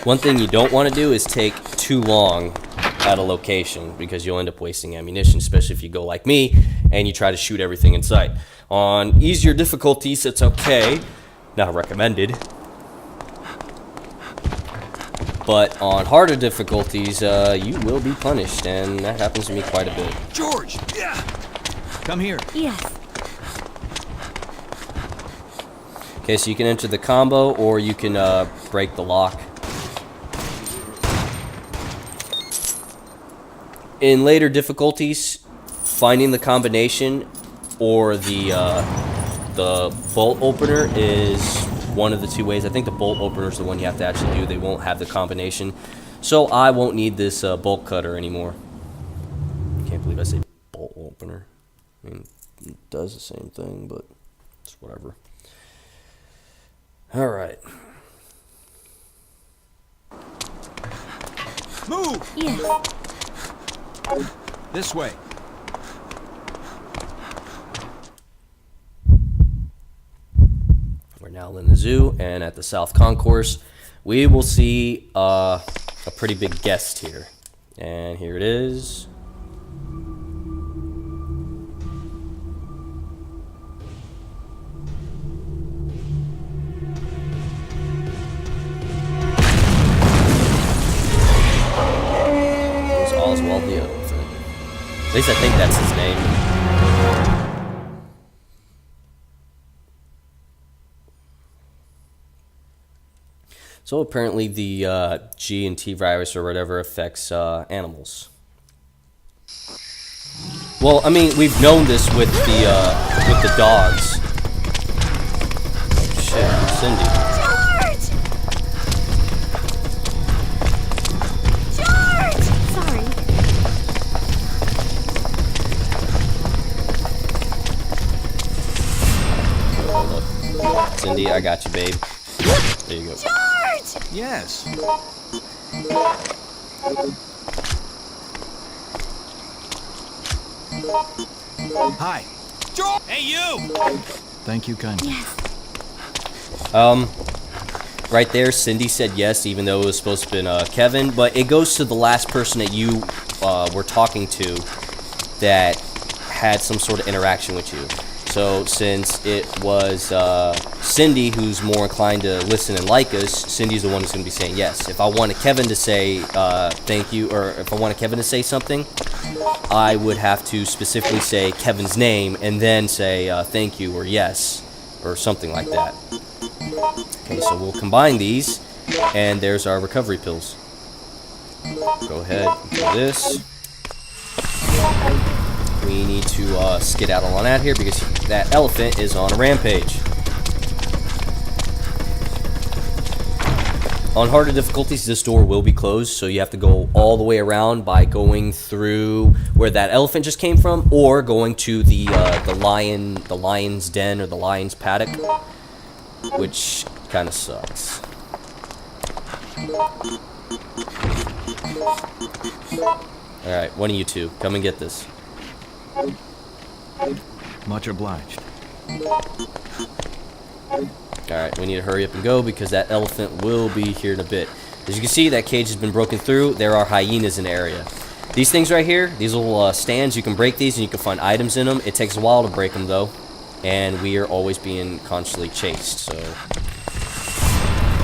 One thing you don't want to do is take too long at a location, because you'll end up wasting ammunition, especially if you go like me and you try to shoot everything in sight. On easier difficulties, it's okay. Not recommended. But on harder difficulties, you will be punished, and that happens to me quite a bit. George! Yeah! Come here. Yes. Okay, so you can enter the combo, or you can break the lock. In later difficulties, finding the combination or the bolt opener is one of the 2 ways. I think the bolt opener is the one you have to actually do. They won't have the combination. So I won't need this bolt cutter anymore. Can't believe I say bolt opener. I mean, it does the same thing, but it's whatever. All right. Move! Yes. This way. We're now in the zoo, and at the South Concourse, we will see a pretty big guest here. And here it is. It's Oswald the Elephant. At least I think that's his name. So apparently the G and T virus or whatever affects animals. Well, I mean, we've known this with the dogs. Oh, shit, Cindy. George! got you, babe. There you go. George! Yes. Hi. George! Hey, you! Thank you kindly. Yes. Right there, Cindy said yes, even though it was supposed to have been Kevin. But it goes to the last person that you were talking to that had some sort of interaction with you. So since it was Cindy who's more inclined to listen and like us, Cindy's the one who's going to be saying yes. If I wanted Kevin to say thank you, or if I wanted Kevin to say something, I would have to specifically say Kevin's name and then say thank you or yes or something like that. Okay, so we'll combine these, and there's our recovery pills. Go ahead and do this. We need to skedaddle on out here because that elephant is on a rampage. On harder difficulties, this door will be closed, so you have to go all the way around by going through where that elephant just came from, or going to the lion's den or the lion's paddock, which kind of sucks. Alright, one of you two, come and get this. Much obliged. Alright, we need to hurry up and go because that elephant will be here in a bit. As you can see, that cage has been broken through. There are hyenas in the area. These things right here, these little stands, you can break these and you can find items in them. It takes a while to break them though, and we are always being constantly chased, so...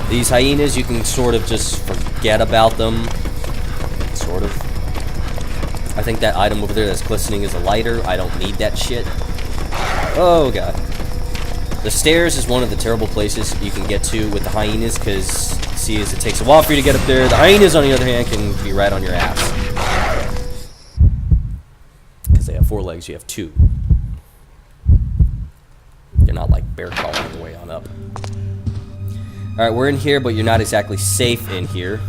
These hyenas, you can sort of just forget about them. Sort of. I think that item over there that's glistening is a lighter. I don't need that shit. Oh, God. The stairs is one of the terrible places you can get to with the hyenas, because, see, as it takes a while for you to get up there, the hyenas, on the other hand, can be right on your ass. Because they have 4 legs, you have 2. They're not like bear crawling your way on up. Alright, we're in here, but you're not exactly safe in here.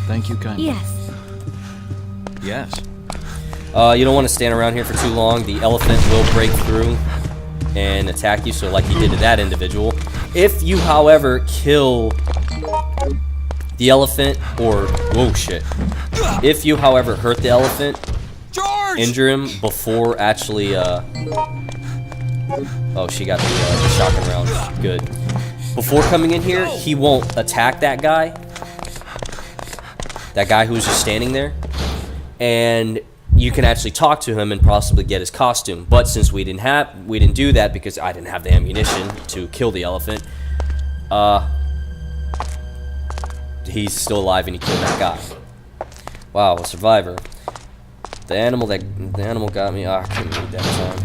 Thank you kindly. Yes. Yes. You don't want to stand around here for too long. The elephant will break through and attack you, so like he did to that individual. If you, however, kill the elephant, or... Whoa, shit. If you, however, hurt the elephant, George! injure him before actually, Oh, she got the shotgun round. Good. Before coming in here, he won't attack that guy. That guy who was just standing there. And you can actually talk to him and possibly get his costume. But since we didn't do that because I didn't have the ammunition to kill the elephant, he's still alive and he killed that guy. Wow, a survivor. The animal got me. I couldn't read that time.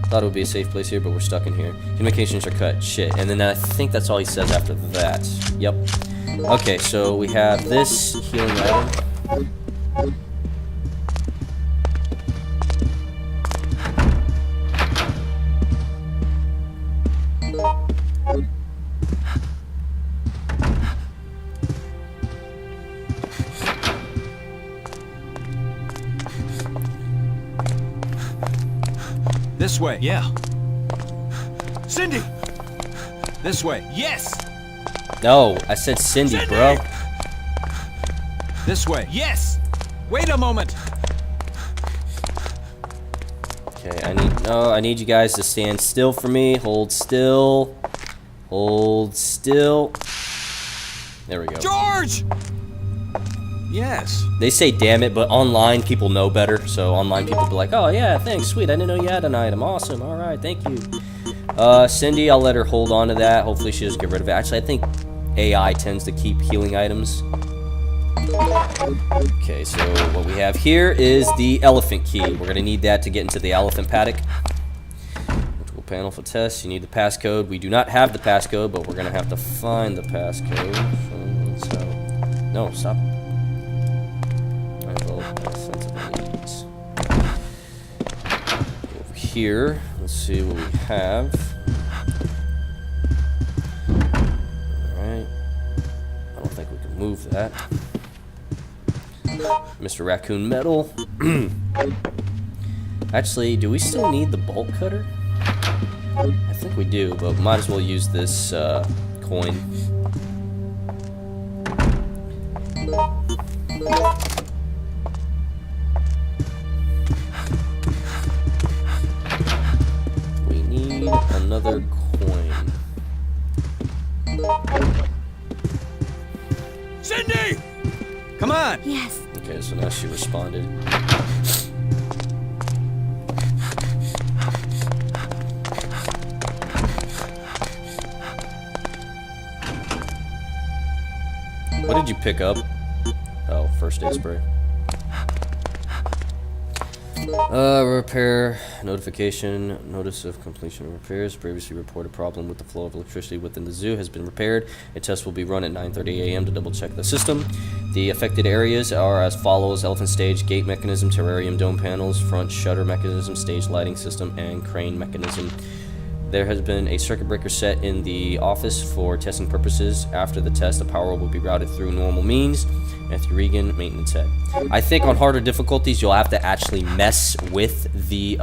Thought it would be a safe place here, but we're stuck in here. Communications are cut. Shit. And then I think that's all he says after that. Yep. Okay, so we have this healing item. This way. Yeah. Cindy! This way. Yes! No, I said Cindy, bro. This way. Yes! Wait a moment! Okay, I need you guys to stand still for me. Hold still. Hold still. There we go. George! Yes. They say damn it, but online people know better. So online people be like, oh yeah, thanks, sweet. I didn't know you had an item. Awesome. All right, thank you. Cindy, I'll let her hold on to that. Hopefully she doesn't get rid of it. Actually, I think AI tends to keep healing items. Okay, so what we have here is the elephant key. We're going to need that to get into the elephant paddock. Electrical panel for tests. You need the passcode. We do not have the passcode, but we're going to have to find the passcode. So, no, stop. Over here, let's see what we have. Alright. I don't think we can move that. Mr. Raccoon Metal. Actually, do we still need the bolt cutter? I think we do, but might as well use this coin. We need another coin. Cindy! Come on! Yes. Okay, so now she responded. What did you pick up? Oh, first aid spray. Repair notification. Notice of completion of repairs. Previously reported problem with the flow of electricity within the zoo has been repaired. A test will be run at 9:30 a.m. to double check the system. The affected areas are as follows: elephant stage, gate mechanism, terrarium dome panels, front shutter mechanism, stage lighting system, and crane mechanism. There has been a circuit breaker set in the office for testing purposes. After the test, the power will be routed through normal means. Matthew Regan, maintenance head. I think on harder difficulties, you'll have to actually mess with the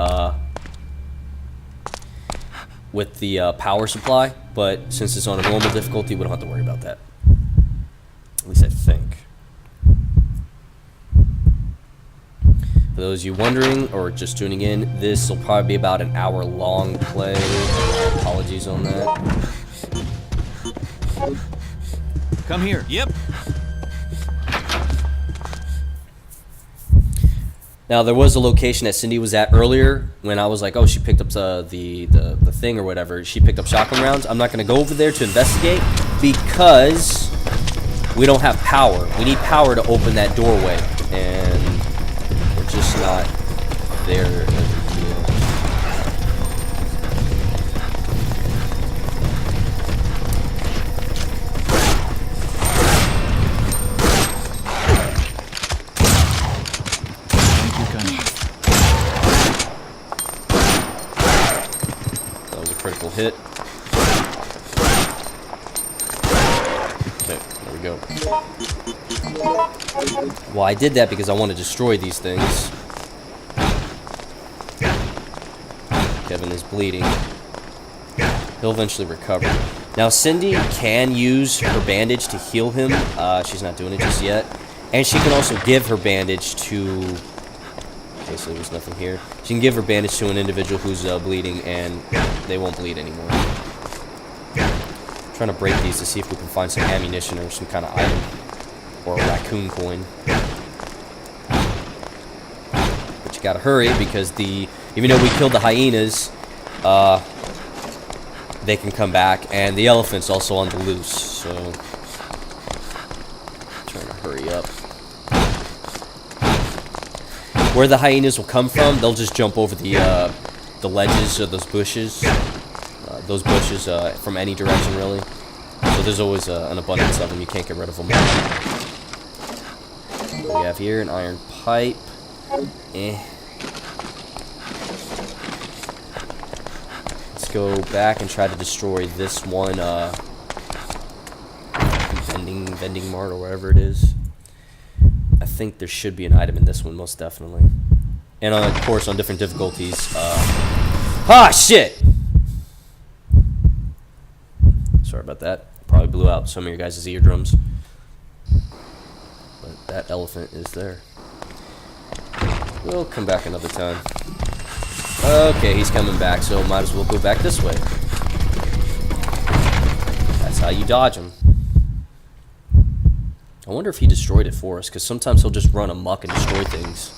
power supply. But since it's on a normal difficulty, we don't have to worry about that. At least I think. For those of you wondering or just tuning in, this will probably be about an hour-long play. Apologies on that. Come here. Yep. Now, there was a location that Cindy was at earlier when I was like, oh, she picked up the thing or whatever. She picked up shotgun rounds. I'm not going to go over there to investigate because we don't have power. We need power to open that doorway, and we're just not there. Critical hit. Okay, there we go. Well, I did that because I want to destroy these things. Kevin is bleeding. He'll eventually recover. Now, Cindy can use her bandage to heal him. She's not doing it just yet. And she can also give her bandage to... Okay, so there's nothing here. She can give her bandage to an individual who's bleeding, and they won't bleed anymore. I'm trying to break these to see if we can find some ammunition or some kind of item. Or a raccoon coin. But you gotta hurry, because even though we killed the hyenas, they can come back, and the elephant's also on the loose, so... I'm trying to hurry up. Where the hyenas will come from, they'll just jump over the ledges of those bushes. From any direction, really. So there's always an abundance of them. You can't get rid of them. We have here an iron pipe. Let's go back and try to destroy this one vending mart or whatever it is. I think there should be an item in this one, most definitely. And of course, on different difficulties. Shit! Sorry about that. Probably blew out some of your guys' eardrums. But that elephant is there. We'll come back another time. Okay, he's coming back, so might as well go back this way. That's how you dodge him. I wonder if he destroyed it for us, because sometimes he'll just run amok and destroy things.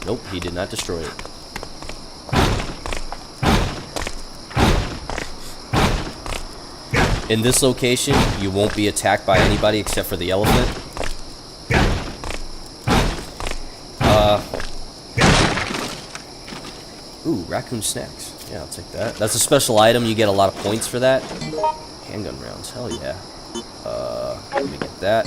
Nope, he did not destroy it. In this location, you won't be attacked by anybody except for the elephant. Ooh, raccoon snacks. Yeah, I'll take that. That's a special item. You get a lot of points for that. Handgun rounds. Hell yeah. Let me get that.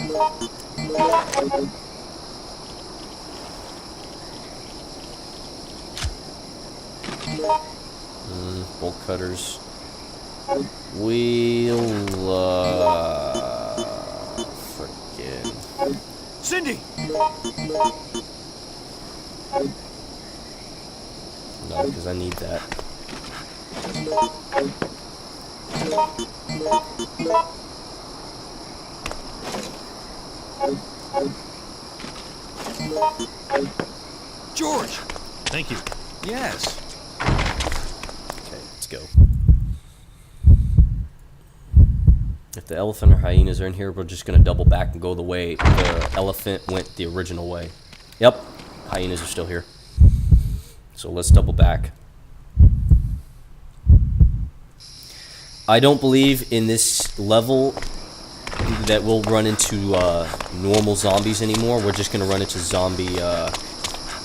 Bolt cutters. We'll, frickin'. Cindy! No, because I need that. George! Thank you. Yes. Okay, let's go. If the elephant or hyenas are in here, we're just going to double back and go the way the elephant went the original way. Yep, hyenas are still here. So let's double back. I don't believe in this level that we'll run into normal zombies anymore. We're just going to run into zombie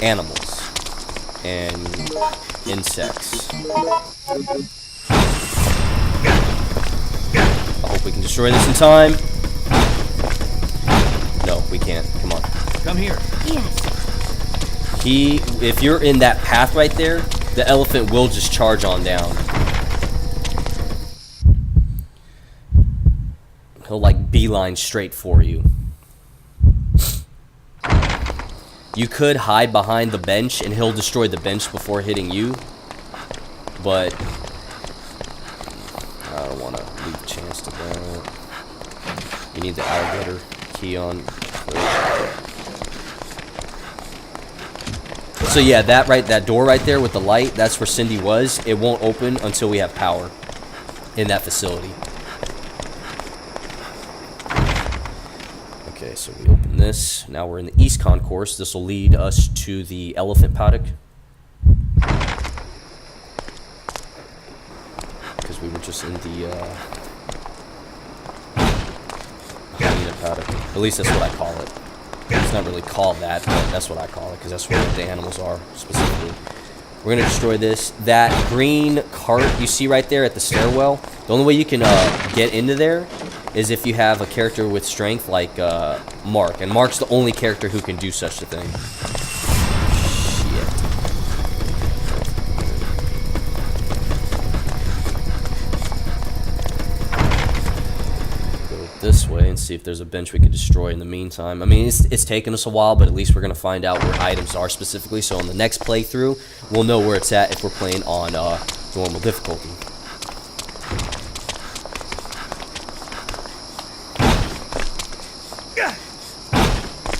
animals and insects. I hope we can destroy this in time. No, we can't. Come on. Come here. Yes. If you're in that path right there, the elephant will just charge on down. He'll like beeline straight for you. You could hide behind the bench and he'll destroy the bench before hitting you. But I don't want to leave a chance to that. You need the alligator key on. So yeah, that door right there with the light, that's where Cindy was. It won't open until we have power in that facility. Okay, so we open this. Now we're in the East Concourse. This will lead us to the elephant paddock. Because we were just in the hyena paddock. At least that's what I call it. It's not really called that, but that's what I call it, because that's where the animals are, specifically. We're going to destroy this. That green cart you see right there at the stairwell, the only way you can get into there is if you have a character with strength like Mark. And Mark's the only character who can do such a thing. This way and see if there's a bench we could destroy in the meantime. I mean, it's taken us a while, but at least we're going to find out where items are specifically. So on the next playthrough, we'll know where it's at if we're playing on normal difficulty.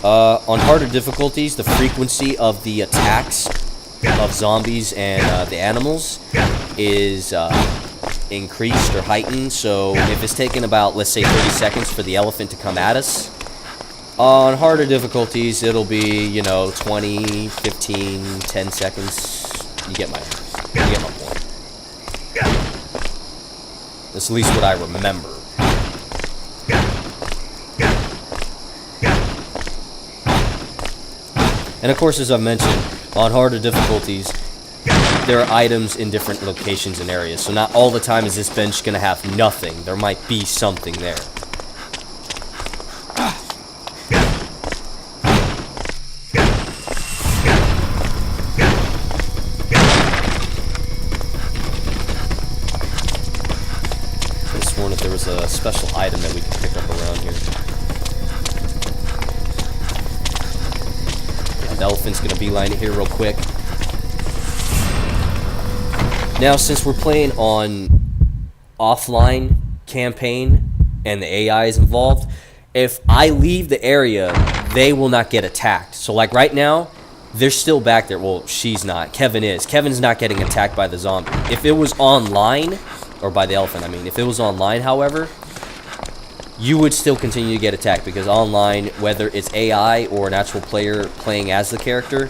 On harder difficulties, the frequency of the attacks of zombies and the animals is increased or heightened. So if it's taking about, let's say, 30 seconds for the elephant to come at us, on harder difficulties it'll be, you know, 20, 15, 10 seconds. You get my point. That's at least what I remember. And of course, as I've mentioned, on harder difficulties there are items in different locations and areas. So not all the time is this bench going to have nothing. There might be something there. I could have sworn that there was a special item that we could pick up around here. Yeah, the elephant's going to beeline it here real quick. Now, since we're playing on offline campaign and the AI is involved, if I leave the area, they will not get attacked. So like right now, they're still back there. Well, she's not. Kevin is. Kevin's not getting attacked by the zombie. If it was online, or by the elephant, I mean, if it was online, however, you would still continue to get attacked because online, whether it's AI or an actual player playing as the character,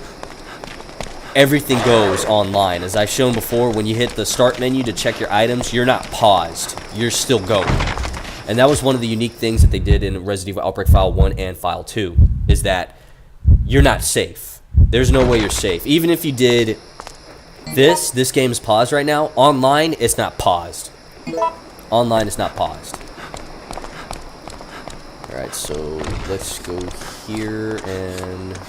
everything goes online. As I've shown before, when you hit the start menu to check your items, you're not paused. You're still going. And that was one of the unique things that they did in Resident Evil Outbreak File 1 and File 2, is that you're not safe. There's no way you're safe. Even if you did this game is paused right now. Online, it's not paused. Online, it's not paused. Alright, so let's go here and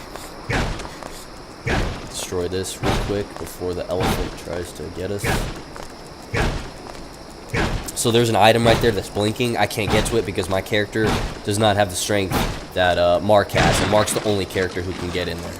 destroy this real quick before the elephant tries to get us. So there's an item right there that's blinking. I can't get to it because my character does not have the strength that Mark has, and Mark's the only character who can get in there.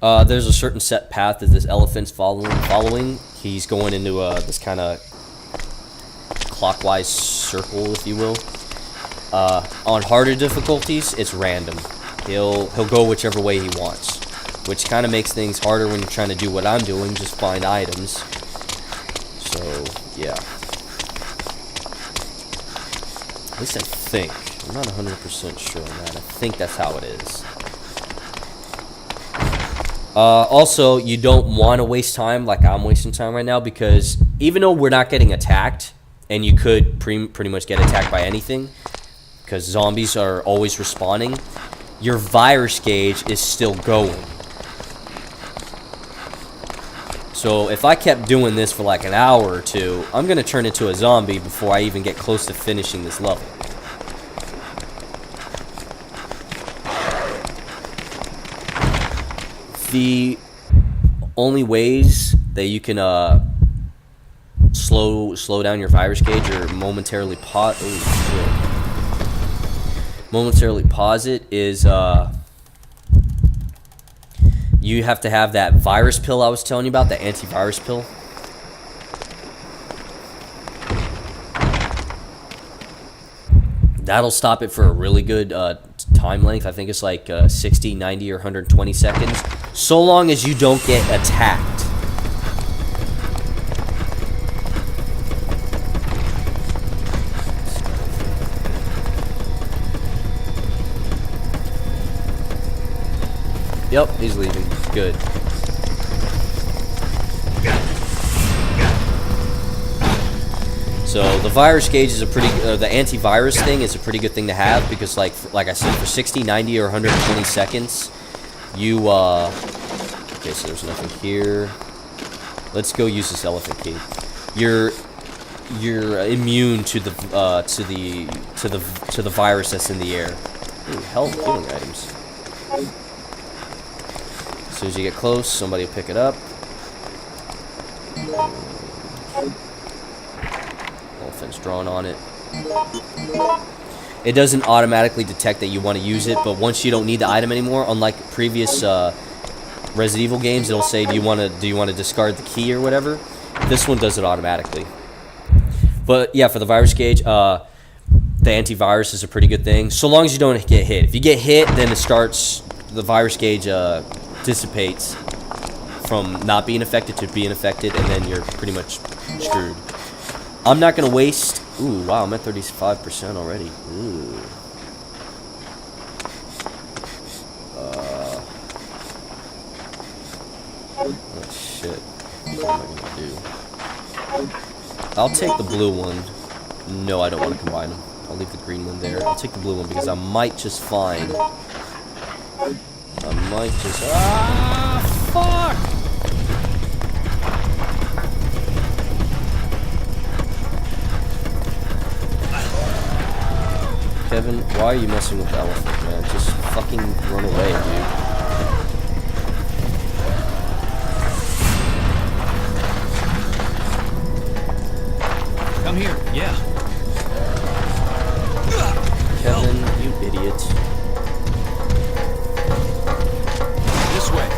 There's a certain set path that this elephant's following. He's going into this kind of clockwise circle, if you will. On harder difficulties, it's random. He'll go whichever way he wants, which kind of makes things harder when you're trying to do what I'm doing, just find items. So, yeah. At least I think. I'm not 100% sure on that. I think that's how it is. Also, you don't want to waste time like I'm wasting time right now, because even though we're not getting attacked, and you could pretty much get attacked by anything, because zombies are always respawning, your virus gauge is still going. So if I kept doing this for like an hour or two, I'm going to turn into a zombie before I even get close to finishing this level. The only ways that you can slow down your virus gauge or momentarily pause it is you have to have that virus pill I was telling you about, the antivirus pill. That'll stop it for a really good time length. I think it's like 60, 90, or 120 seconds. So long as you don't get attacked. Yep, he's leaving. Good. So the virus gauge is a pretty, the antivirus thing is a pretty good thing to have, because like I said, for 60, 90, or 120 seconds, you, okay, so there's nothing here. Let's go use this elephant key. You're immune to the virus that's in the air. Ooh, health healing items. As soon as you get close, somebody will pick it up. Elephant's drawn on it. It doesn't automatically detect that you want to use it, but once you don't need the item anymore, unlike previous Resident Evil games, it'll say, do you want to discard the key or whatever. This one does it automatically. But yeah, for the virus gauge, the antivirus is a pretty good thing, so long as you don't get hit. If you get hit, then the virus gauge dissipates from not being affected to being affected, and then you're pretty much screwed. I'm not gonna waste. Ooh, wow, I'm at 35% already. Ooh. Oh shit. What am I gonna do? I'll take the blue one. No, I don't want to combine them. I'll leave the green one there. I'll take the blue one because I might just find. Ah, fuck! Kevin, why are you messing with the elephant, man? Just fucking run away, dude. Come here, yeah. Kevin, you idiot. This way.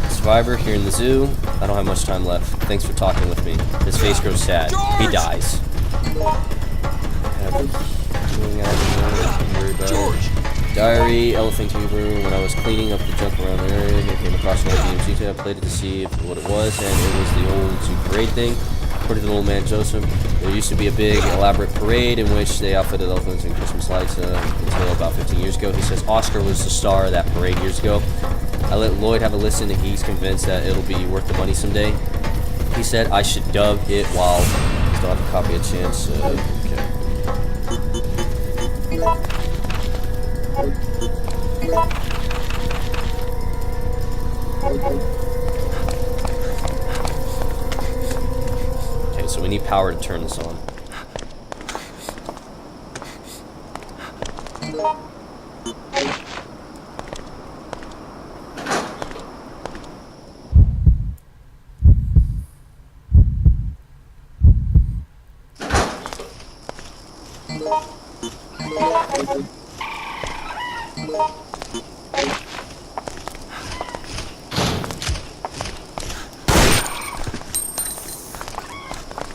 Survivor here in the zoo. I don't have much time left. Thanks for talking with me. His face grows sad. He dies. George! Diary, elephant room. When I was cleaning up the junk around the area, I came across an old DMC tape. I played it to see what it was, and it was the old zoo parade thing. According to the old man Joseph, there used to be a big, elaborate parade in which they outfitted elephants in Christmas lights until about 15 years ago. He says Oscar was the star of that parade years ago. I let Lloyd have a listen, and he's convinced that it'll be worth the money someday. He said I should dub it while still have a copy of chance. Okay. Okay, so we need power to turn this on.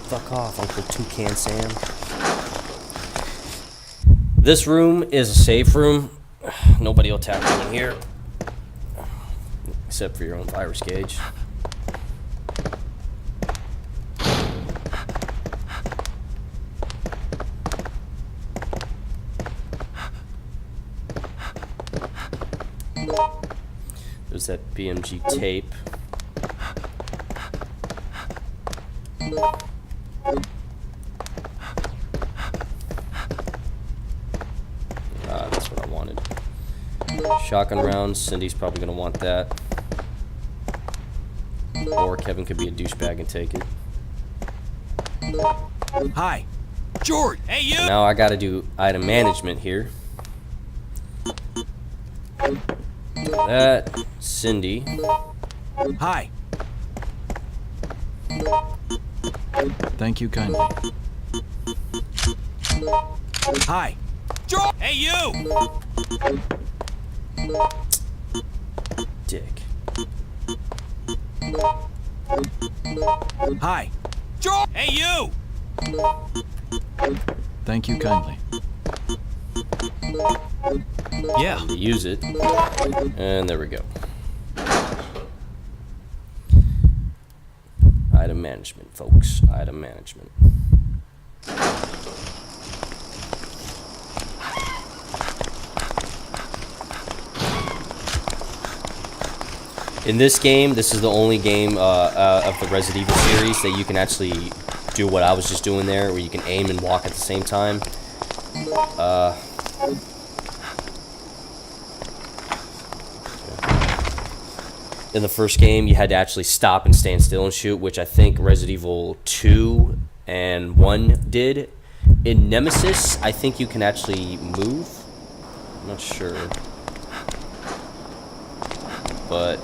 Fuck off, Uncle Toucan Sam. This room is a safe room. Nobody will attack you in here. Except for your own virus gauge. There's that BMG tape. That's what I wanted. Shotgun rounds. Cindy's probably gonna want that. Or Kevin could be a douchebag and take it. Hi. George! Hey, you! Now I gotta do item management here. That, Cindy. Hi. Thank you kindly. Hi. George! Hey, you! Dick. Hi. George! Hey, you! Thank you kindly. Yeah. To use it. And there we go. Item management, folks. Item management. In this game, this is the only game of the Resident Evil series that you can actually do what I was just doing there, where you can aim and walk at the same time. In the first game, you had to actually stop and stand still and shoot, which I think Resident Evil 2 and 1 did. In Nemesis, I think you can actually move. I'm not sure. But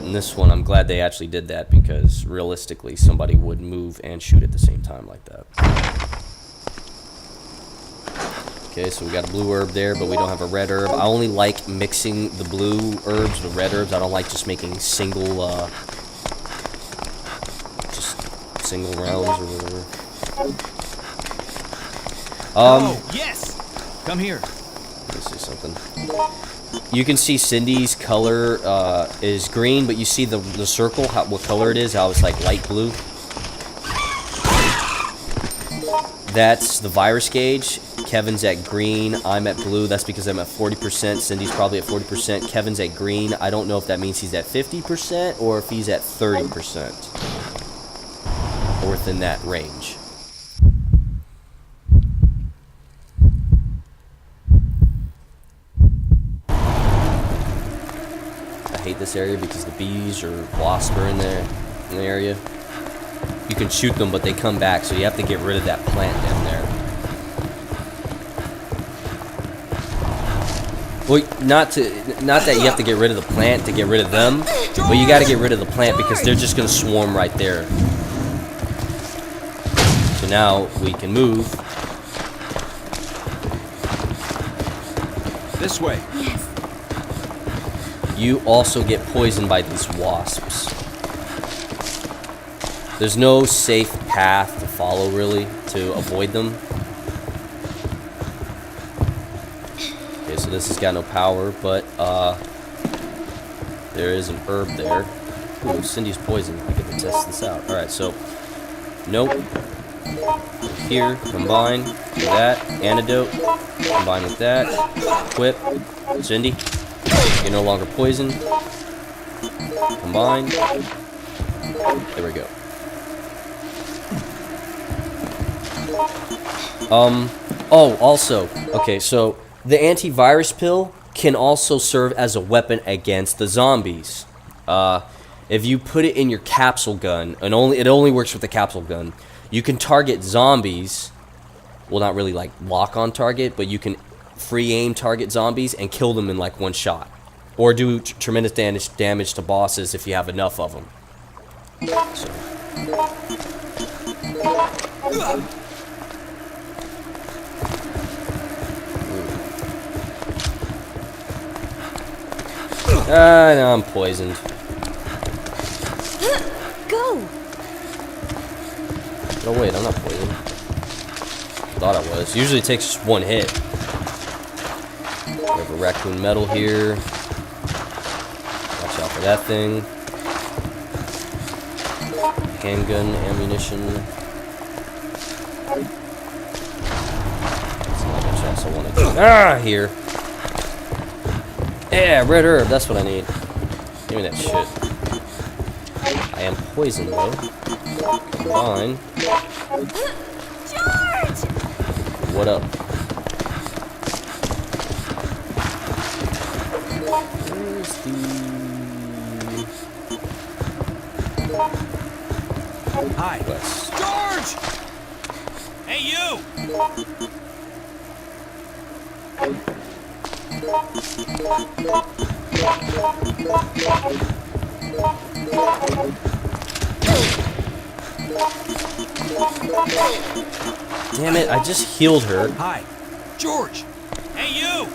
in this one, I'm glad they actually did that, because realistically, somebody would move and shoot at the same time like that. Okay, so we got a blue herb there, but we don't have a red herb. I only like mixing the blue herbs with red herbs. I don't like just making single rounds or whatever. Oh, yes! Come here. Let me see something. You can see Cindy's color is green, but you see the circle, what color it is, how it's like light blue. That's the virus gauge. Kevin's at green, I'm at blue. That's because I'm at 40%. Cindy's probably at 40%. Kevin's at green. I don't know if that means he's at 50% or if he's at 30%. Or within that range. I hate this area because the bees or wasps are in there, in the area. You can shoot them, but they come back, so you have to get rid of that plant down there. Well, not that you have to get rid of the plant to get rid of them, but you got to get rid of the plant because they're just going to swarm right there. So now we can move. This way. Yes. You also get poisoned by these wasps. There's no safe path to follow, really, to avoid them. Okay, so this has got no power, but there is an herb there. Ooh, Cindy's poison. I get to test this out. Alright, so, nope. Here, combine with that. Antidote, combine with that. Equip. Cindy, you're no longer poisoned. Combine. There we go. Oh, also, okay, so the antivirus pill can also serve as a weapon against the zombies. If you put it in your capsule gun, and it only works with the capsule gun, you can target zombies. Well, not really like lock on target, but you can free aim target zombies and kill them in like one shot. Or do tremendous damage to bosses if you have enough of them. So. Now I'm poisoned. Go! Oh wait, I'm not poisoned. Thought I was. Usually it takes just one hit. We have a raccoon metal here. Watch out for that thing. Handgun, ammunition. That's not much else I want to do. Here. Yeah, red herb, that's what I need. Give me that shit. I am poisoned though. Fine. George! What up? Where's the... Hi. West. George! Hey, you! Damn it, I just healed her. Hi. George! Hey, you!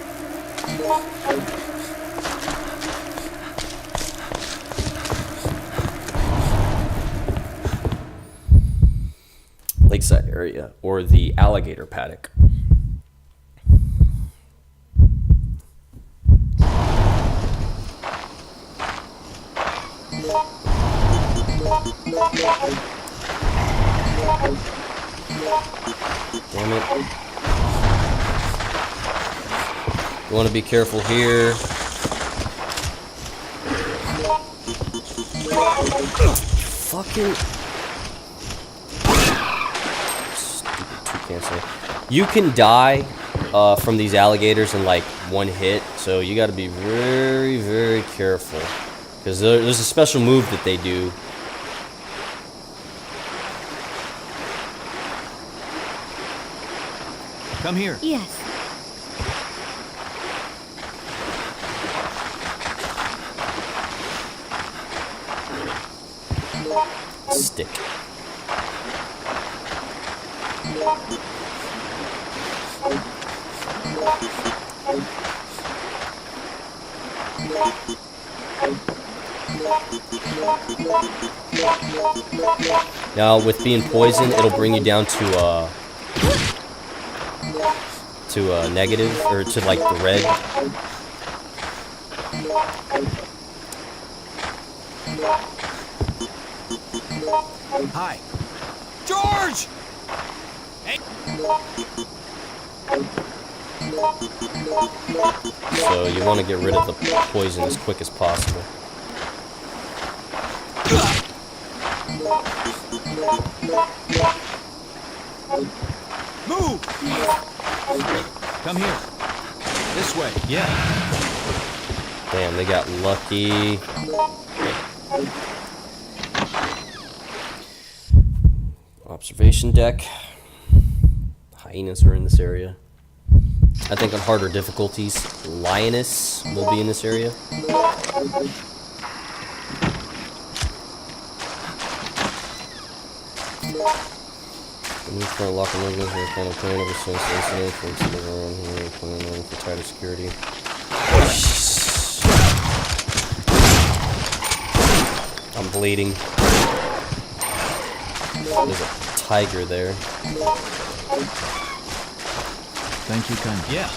Lakeside area, or the alligator paddock. Damn it. You want to be careful here. Fucking... Stupid toucan. You can die from these alligators in like one hit, so you got to be very, very careful. Because there's a special move that they do. Come here. Yes. Stick. Now, with being poisoned, it'll bring you down to negative, or to like the red. Hi. George! Hey. So you want to get rid of the poison as quick as possible. Move! Come here. This way. Yeah. Damn, they got lucky. Observation deck. Hyenas are in this area. I think on harder difficulties, lioness will be in this area. The new front locker movements are kind of playing ever since the incident. Folks live around here, planning on for tighter security. I'm bleeding. There's a tiger there. Thank you, kind. Yeah.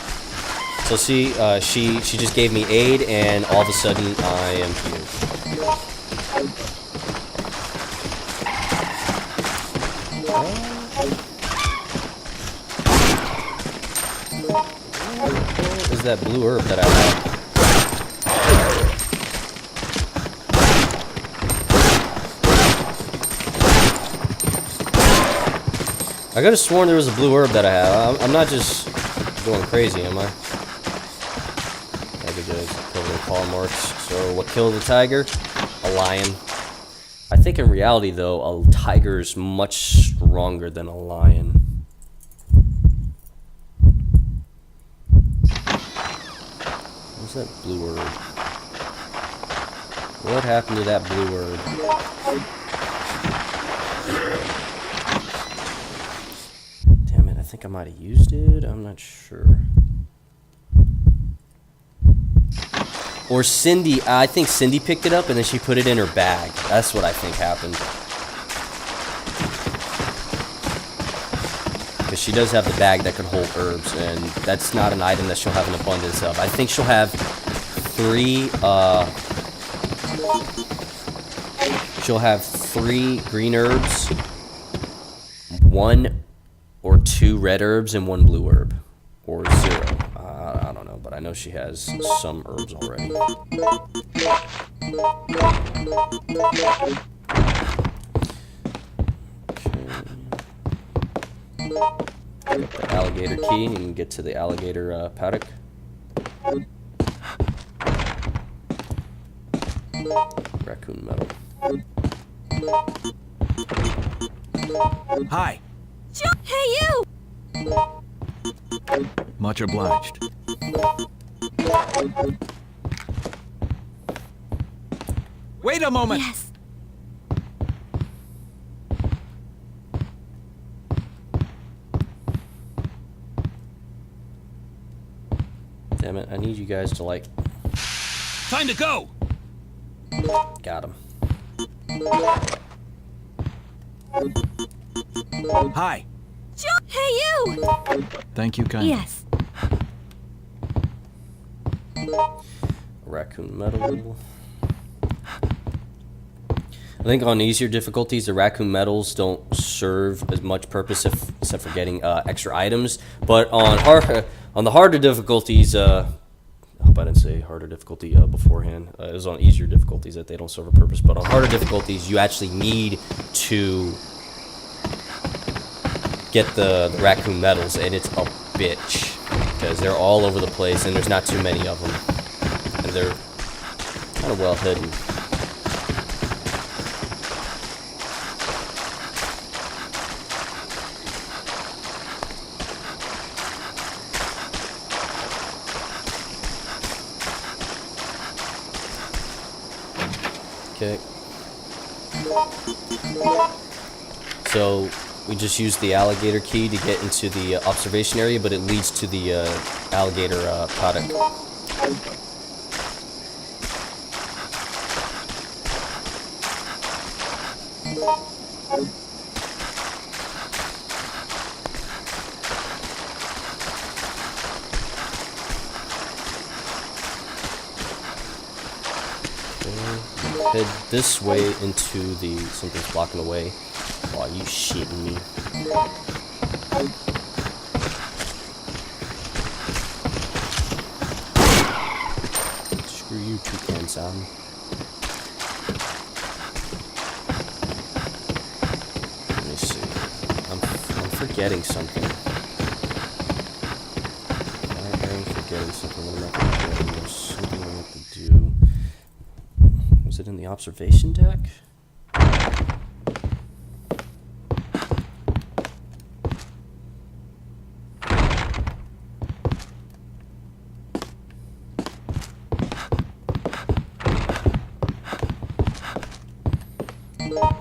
So see, she just gave me aid, and all of a sudden I am healed. What is that blue herb that I have? I could have sworn there was a blue herb that I have. I'm not just going crazy, am I? Maybe good. Covered in claw marks. So what killed the tiger? A lion. I think in reality, though, a tiger is much stronger than a lion. What's that blue herb? What happened to that blue herb? Damn it, I think I might have used it. I'm not sure. Or Cindy, I think Cindy picked it up and then she put it in her bag. That's what I think happened. Because she does have the bag that could hold herbs, and that's not an item that she'll have an abundance of. I think she'll have 3, she'll have 3 green herbs, 1 or 2 red herbs, and 1 blue herb. Or 0. I don't know, but I know she has some herbs already. Pick up the alligator key and you can get to the alligator paddock. Raccoon metal. Hi. Hey, you! Much obliged. Wait a moment. Yes. Damn it, I need you guys to like... Time to go. Got him. Hi. Hey, you! Thank you kindly. Yes. Raccoon metal. I think on easier difficulties, the raccoon metals don't serve as much purpose except for getting extra items. But on the harder difficulties, I hope I didn't say harder difficulty beforehand. It was on easier difficulties that they don't serve a purpose. But on harder difficulties, you actually need to get the raccoon metals, and it's a bitch because they're all over the place, and there's not too many of them, and they're kind of well hidden. Okay. So we just used the alligator key to get into the observation area, but it leads to the alligator paddock. Head this way into the something's blocking the way. Aw, you shitting me. Screw you, toucan-san. Let me see. I'm forgetting something. I'm forgetting something. I'm not forgetting. There's something I have to do. Was it in the observation deck?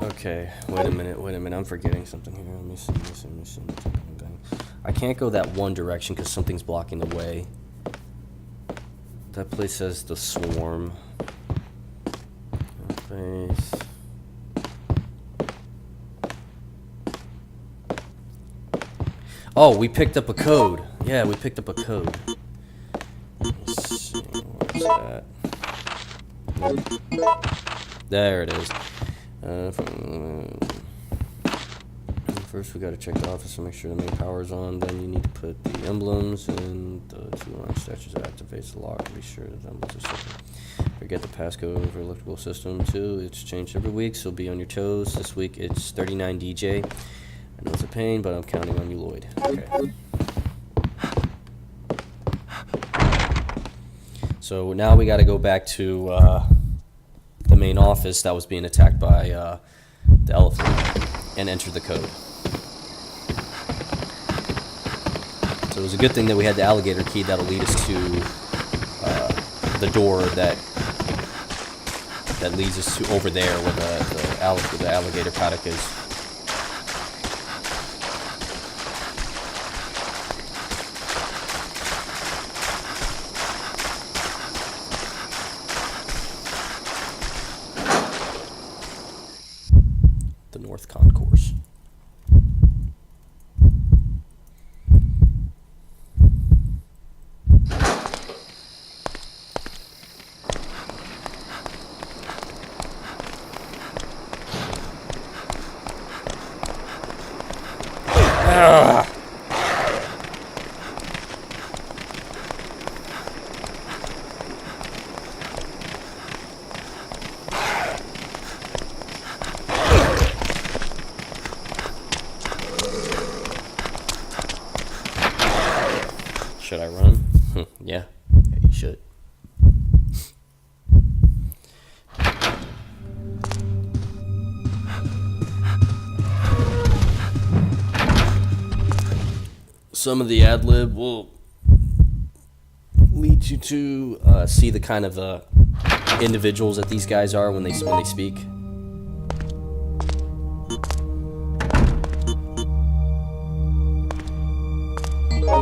Okay, wait a minute, I'm forgetting something here. Let me see. I can't go that one direction because something's blocking the way. That place says the swarm. Face. Oh, we picked up a code. Yeah, we picked up a code. Let's see, where's that? There it is. First we gotta check the office to make sure the main power's on, then you need to put the emblems and the 2 orange statues that activates the lock to be sure the emblems are separate. Forget the passcode for electrical system too, it's changed every week, so be on your toes. This week it's 39 DJ. I know it's a pain, but I'm counting on you, Lloyd. Okay. So now we gotta go back to the main office that was being attacked by the elephant and enter the code. So it was a good thing that we had the alligator key that'll lead us to the door that leads us to over there where the alligator paddock is. some of the ad lib will lead you to see the kind of individuals that these guys are when they speak.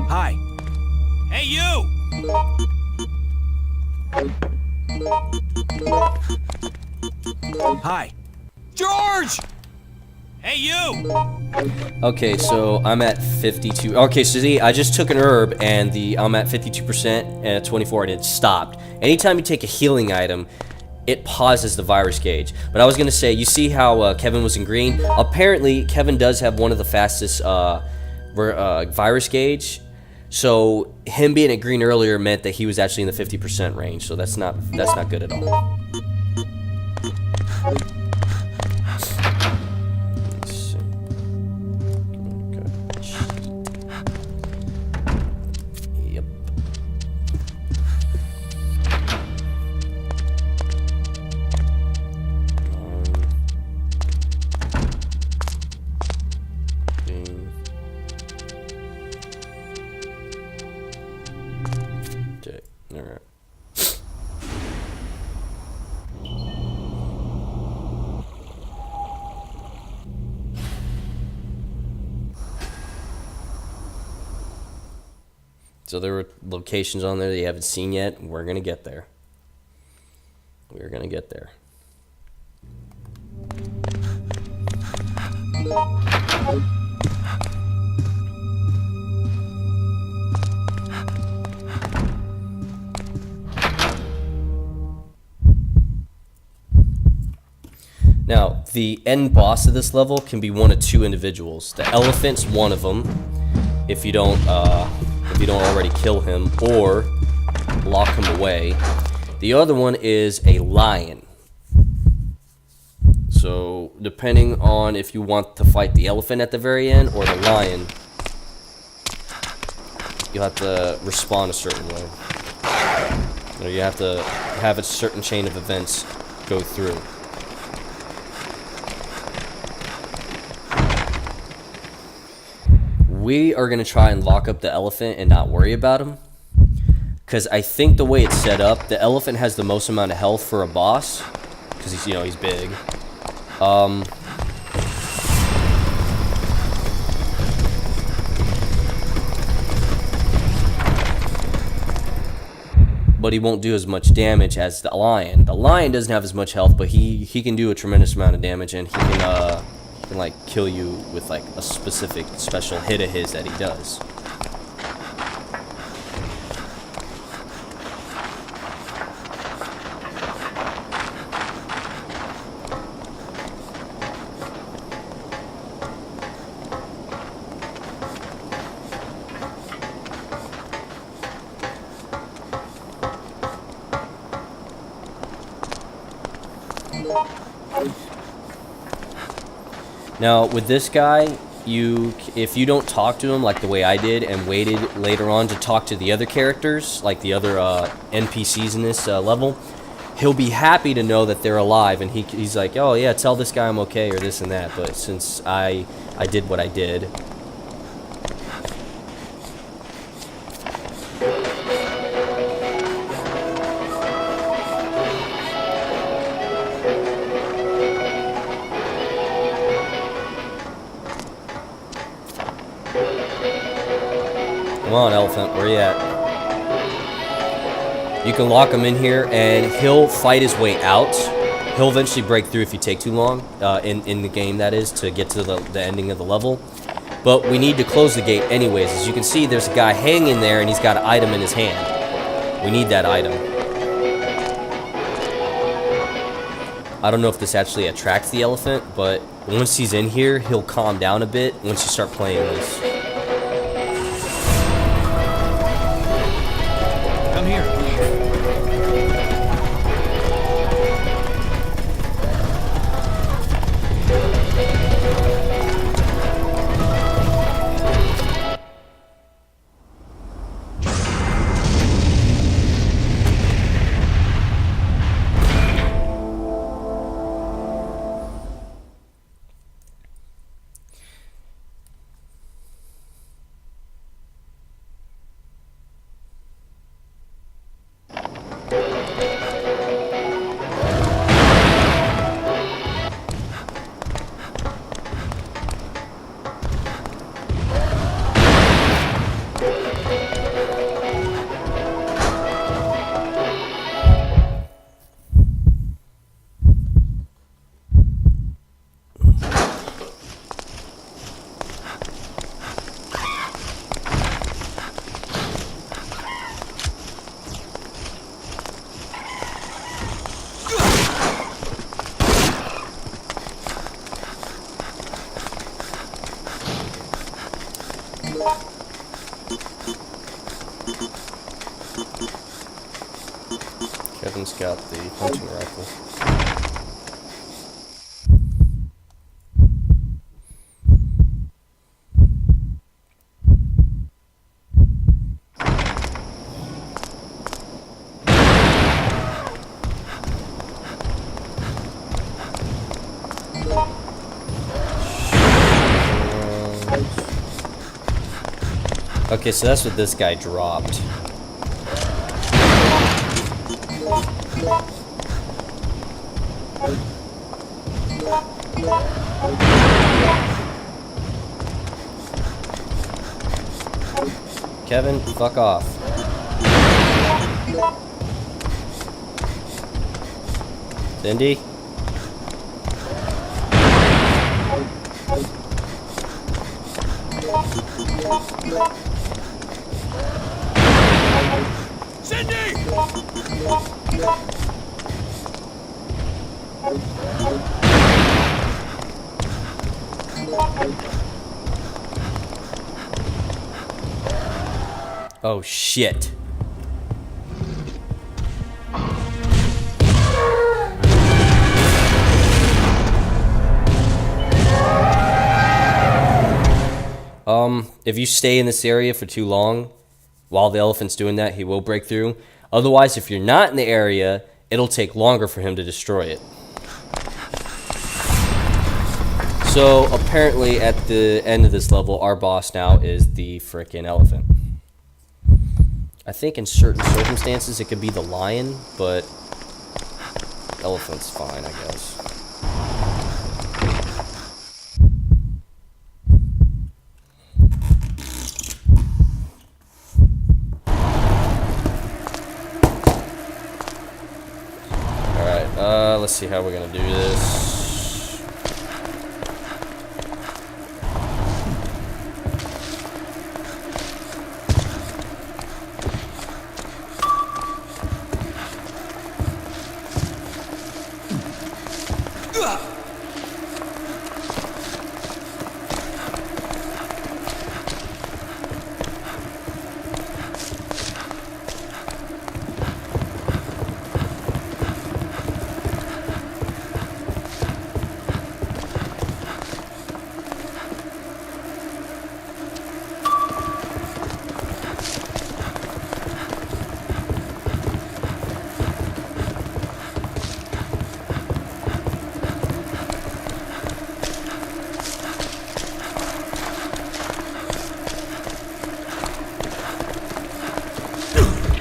Hi. Hey, you! Hi. George! Hey, you! Okay, so I'm at 52. Okay, so see, I just took an herb and I'm at 52% and at 24 and it stopped. Anytime you take a healing item, it pauses the virus gauge. But I was gonna say, you see how Kevin was in green? Apparently, Kevin does have one of the fastest virus gauge. So him being at green earlier meant that he was actually in the 50% range. So that's not good at all. Yep. Okay. All right. So there were locations on there that you haven't seen yet. We're going to get there. We're going to get there. Now, the end boss of this level can be one of two individuals. The elephant's one of them, if you don't already kill him or lock him away. The other one is a lion. So, depending on if you want to fight the elephant at the very end or the lion, you'll have to respond a certain way. Or you have to have a certain chain of events go through. We are going to try and lock up the elephant and not worry about him. Because I think the way it's set up, the elephant has the most amount of health for a boss. Because he's big. But he won't do as much damage as the lion. The lion doesn't have as much health, but he can do a tremendous amount of damage, and he can like kill you with like a specific special hit of his that he does. Now, with this guy, if you don't talk to him like the way I did and waited later on to talk to the other characters, like the other NPCs in this level, he'll be happy to know that they're alive, and he's like, oh yeah, tell this guy I'm okay, or this and that. But since I did what I did, come on, elephant, where you at? You can lock him in here, and he'll fight his way out. He'll eventually break through if you take too long, in the game, that is, to get to the ending of the level. But we need to close the gate anyways. As you can see, there's a guy hanging there, and he's got an item in his hand. We need that item. I don't know if this actually attracts the elephant, but once he's in here, he'll calm down a bit once you start playing this. Come here. Kevin's got the hunting rifle. Okay, so that's what this guy dropped. Kevin, fuck off. Cindy? Cindy! Oh shit. If you stay in this area for too long, while the elephant's doing that, he will break through. Otherwise, if you're not in the area, it'll take longer for him to destroy it. So, apparently, at the end of this level, our boss now is the frickin' elephant. I think in certain circumstances, it could be the lion, but elephant's fine, I guess. Let's see how we're gonna do this.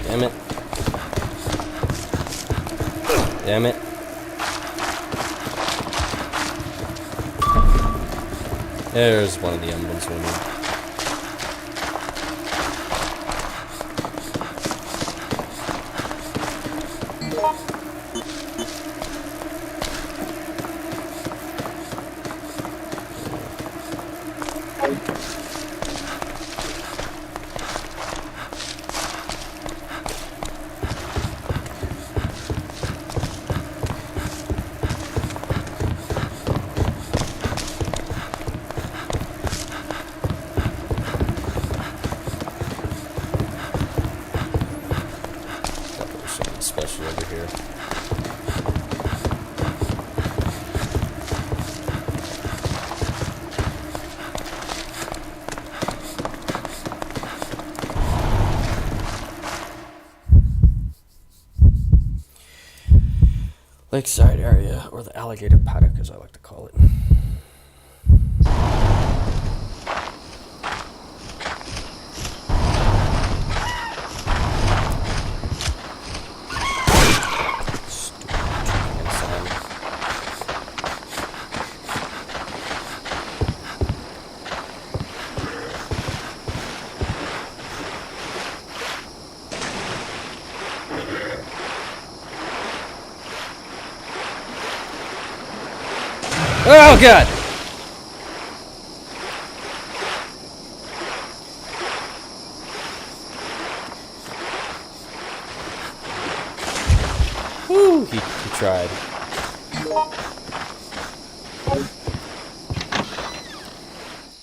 Damn it. Damn it. There's one of the emblems we need. Special over here. Lakeside area, or the alligator paddock as I like to call it. Oh god! Woo! He tried.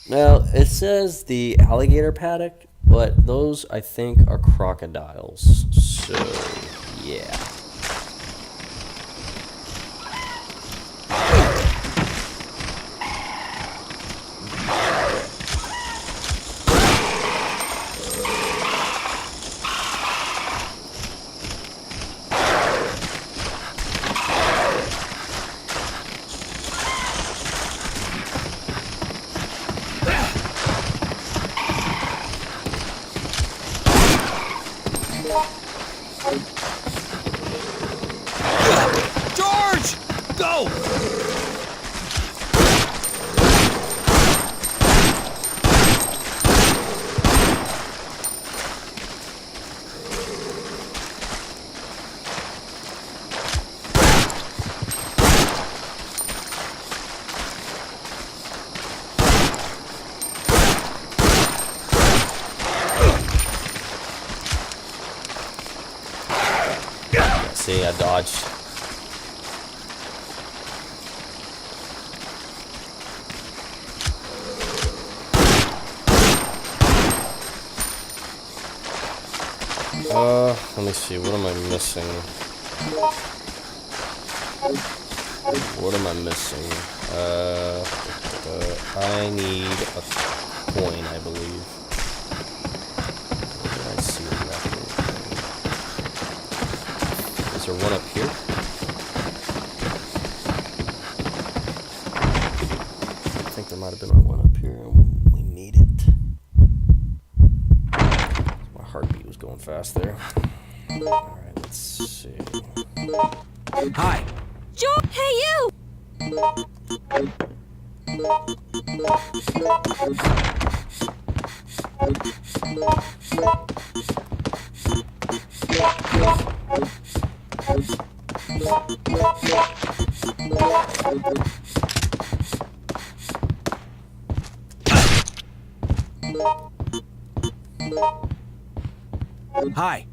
Now, it says the alligator paddock, but those, I think, are crocodiles. So, yeah. George! Go! See, I dodged. Let me see, what am I missing? What am I missing? I need a coin, I believe. Where did I see a record? Is there one up here? I think there might have been one up here. We need it. My heartbeat was going fast there. Alright, let's see. Hi. George! Hey, you! Hi.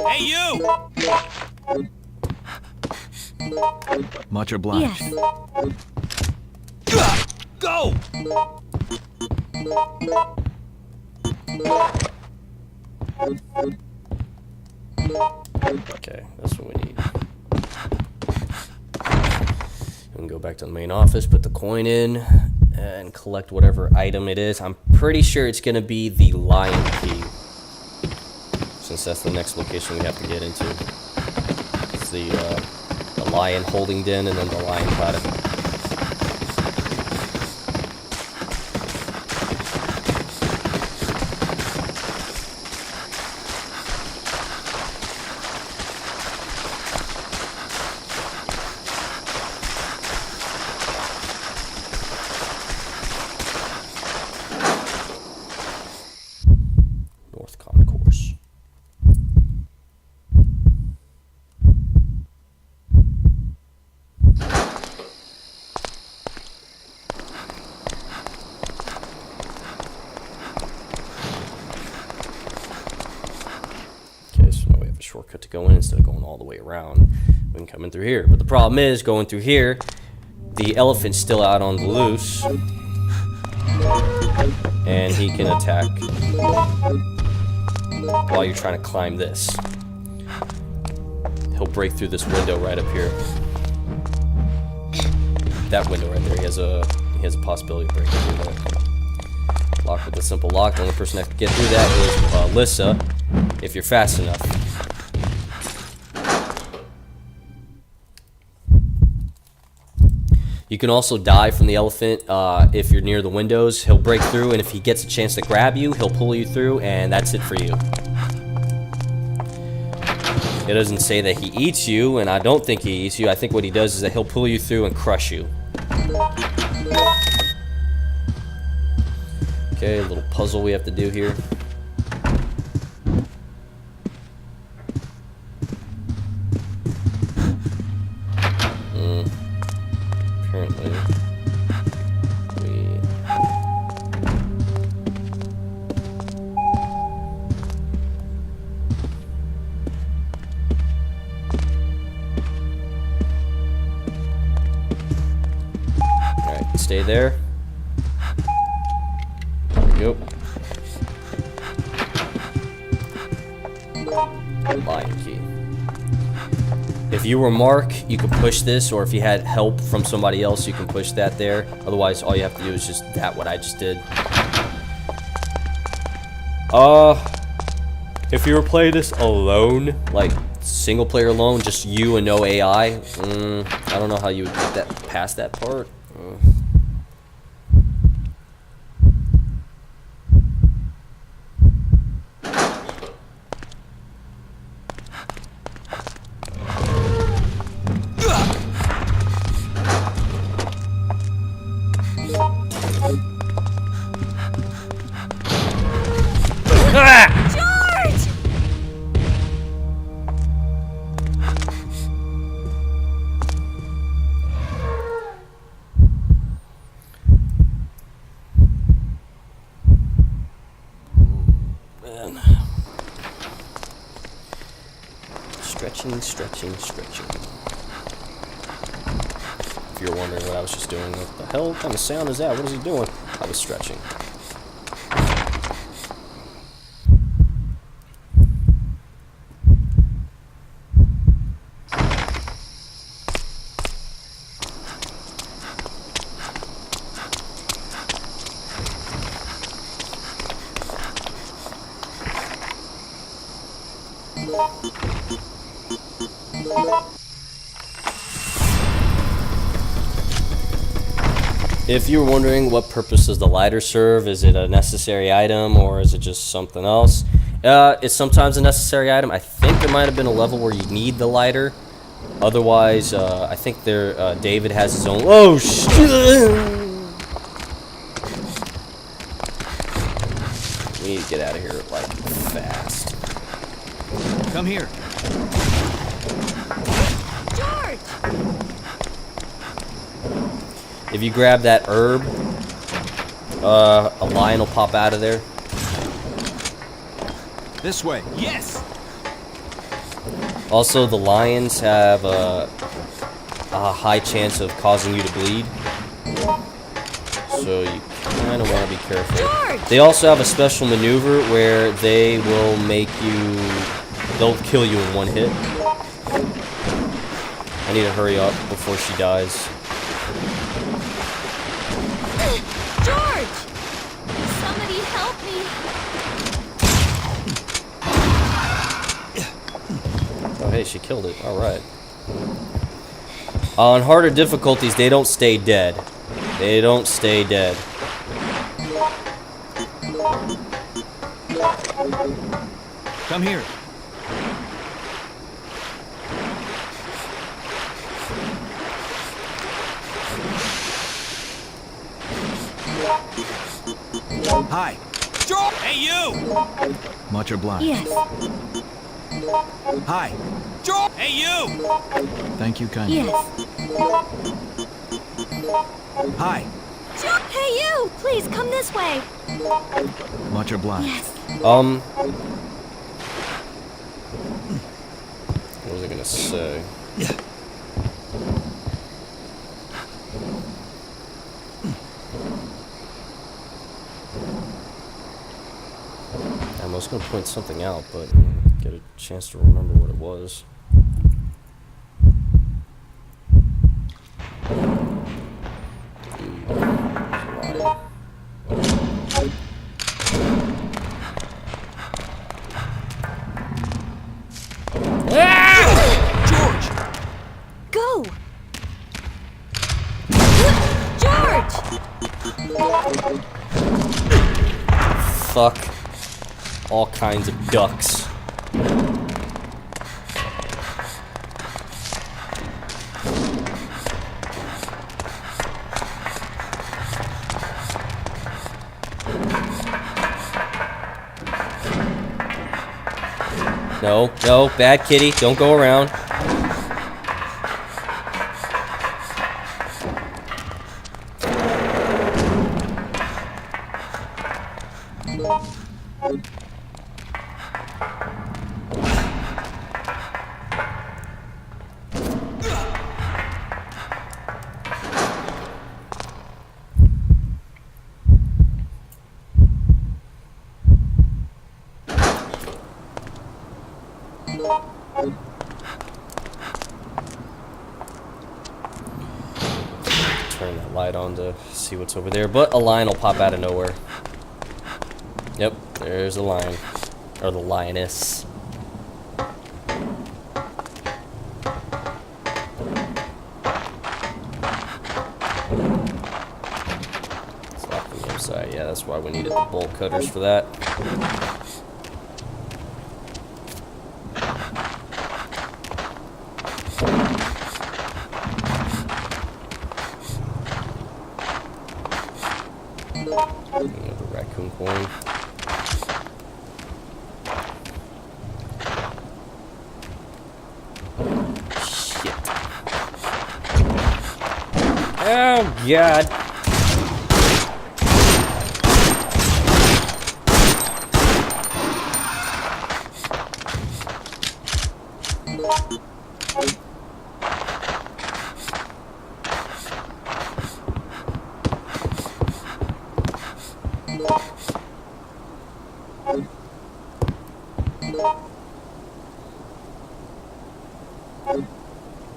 Hey, you! Much obliged. Yes. Go! Okay, that's what we need. We can go back to the main office, put the coin in, and collect whatever item it is. I'm pretty sure it's going to be the lion key, since that's the next location we have to get into. It's the lion holding den and then the lion planet. North Concourse. Okay, so now we have a shortcut to go in instead of going all the way around. We can come in through here. But the problem is, going through here, the elephant's still out on the loose. And he can attack while you're trying to climb this. He'll break through this window right up here. That window right there, he has a possibility of breaking through that. Locked with a simple lock. The only person that can get through that is Alyssa, if you're fast enough. You can also die from the elephant if you're near the windows. He'll break through, and if he gets a chance to grab you, he'll pull you through, and that's it for you. It doesn't say that he eats you, and I don't think he eats you. I think what he does is that he'll pull you through and crush you. Okay, a little puzzle we have to do here. Apparently, Alright, stay there. There we go. Lion key. If you were Mark, you could push this, or if you had help from somebody else, you can push that there. Otherwise, all you have to do is just what I just did. If you were playing this alone, like single player alone, just you and no AI, I don't know how you would get that past that part. Stretching, stretching, stretching. If you're wondering what I was just doing, what the hell kind of sound is that? What is he doing? I was stretching. If you were wondering what purpose does the lighter serve, is it a necessary item or is it just something else? It's sometimes a necessary item. I think there might have been a level where you need the lighter. Otherwise, I think David has his own. Oh shit! We need to get out of here like fast. Come here. George! If you grab that herb, a lion will pop out of there. This way. Yes! Also, the lions have a high chance of causing you to bleed. So you kind of want to be careful. George! They also have a special maneuver where they will make you... They'll kill you in one hit. I need to hurry up before she dies. George! Somebody help me! Oh, hey, she killed it. Alright. On harder difficulties, they don't stay dead. They don't stay dead. Come here. Hi. Hey, you! Much obliged. Yes. Hi. Hey, you! Thank you kindly. Yes. Hi. Hey, you! Please come this way. Much obliged. Yes. What was I gonna say? I was gonna point something out, but get a chance to remember what it was. George! Go! George! Fuck all kinds of ducks. No, no, bad kitty, don't go around. Turn that light on to see what's over there, but a lion will pop out of nowhere. Yep, there's a lion. Or the lioness. It's locked on the other side. Yeah, that's why we needed the bolt cutters for that. Another raccoon coin. Shit. Oh, God.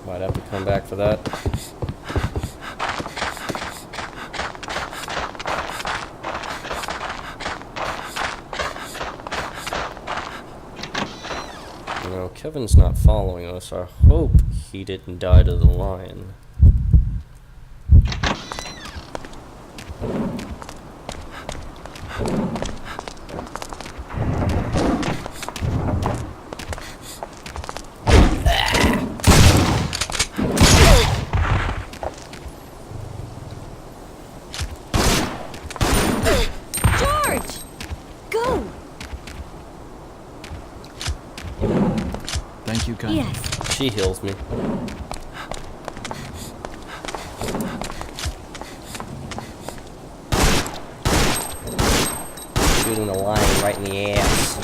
Might have to come back for that. You know, Kevin's not following us. I hope he didn't die to the lion. George! Go! Thank you kindly. Yes. She heals me. Shooting the lion right in the ass.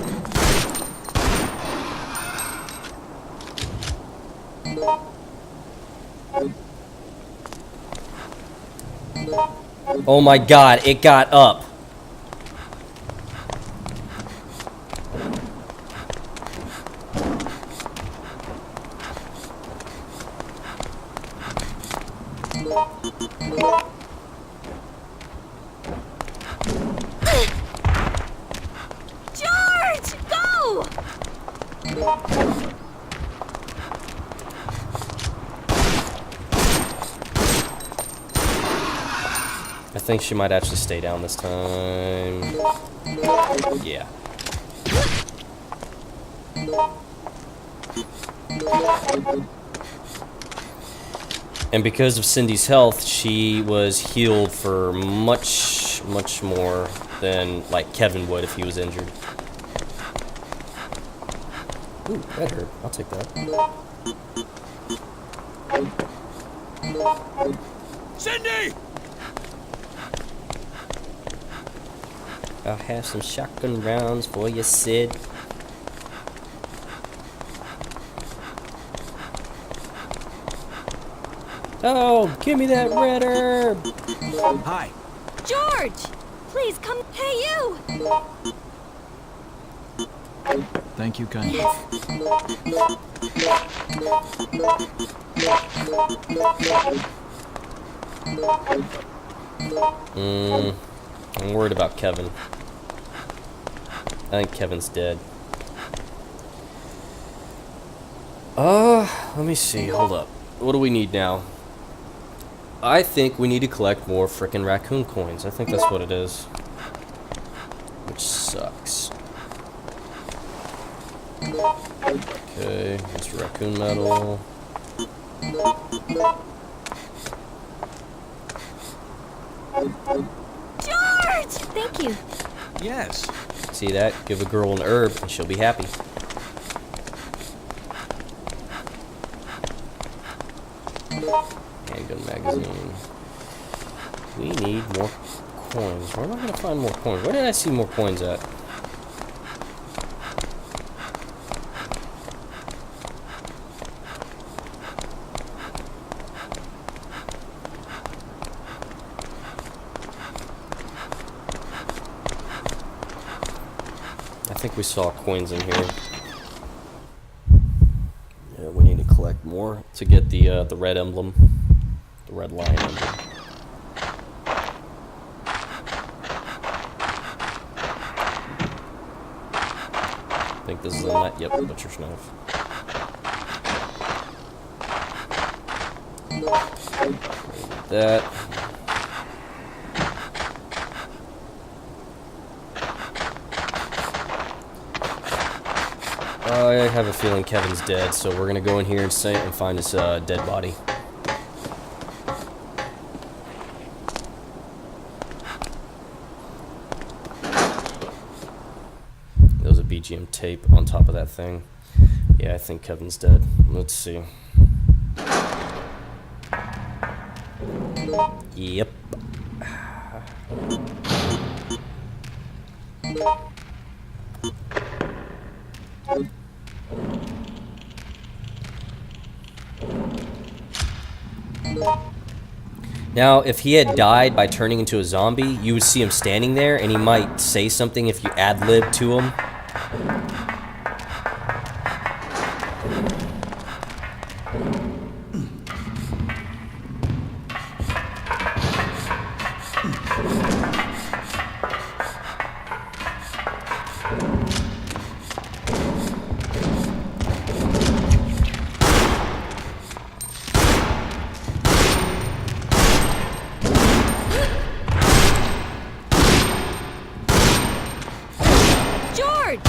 Oh my god, it got up. George! Go! I think she might actually stay down this time. Yeah. And because of Cindy's health, she was healed for much more than like Kevin would if he was injured. Ooh, that hurt. I'll take that. Cindy! I'll have some shotgun rounds for you, Sid. Oh, give me that red herb! Hi. George! Please come. Hey, you! Thank you kindly. I'm worried about Kevin. I think Kevin's dead. Let me see. Hold up. What do we need now? I think we need to collect more frickin' raccoon coins. I think that's what it is. Which sucks. Okay, Mr. Raccoon Medal. George! Thank you. Yes. See that? Give a girl an herb and she'll be happy. Handgun magazine. We need more coins. Where am I gonna find more coins? Where did I see more coins at? I think we saw coins in here. Yeah, we need to collect more to get the red emblem, the red lion emblem. I think this is a knife. Yep, butcher's knife. That. I have a feeling Kevin's dead, so we're gonna go in here and find his dead body. There was a BGM tape on top of that thing. Yeah, I think Kevin's dead. Let's see. Yep. Now, if he had died by turning into a zombie, you would see him standing there, and he might say something if you ad-lib to him. George!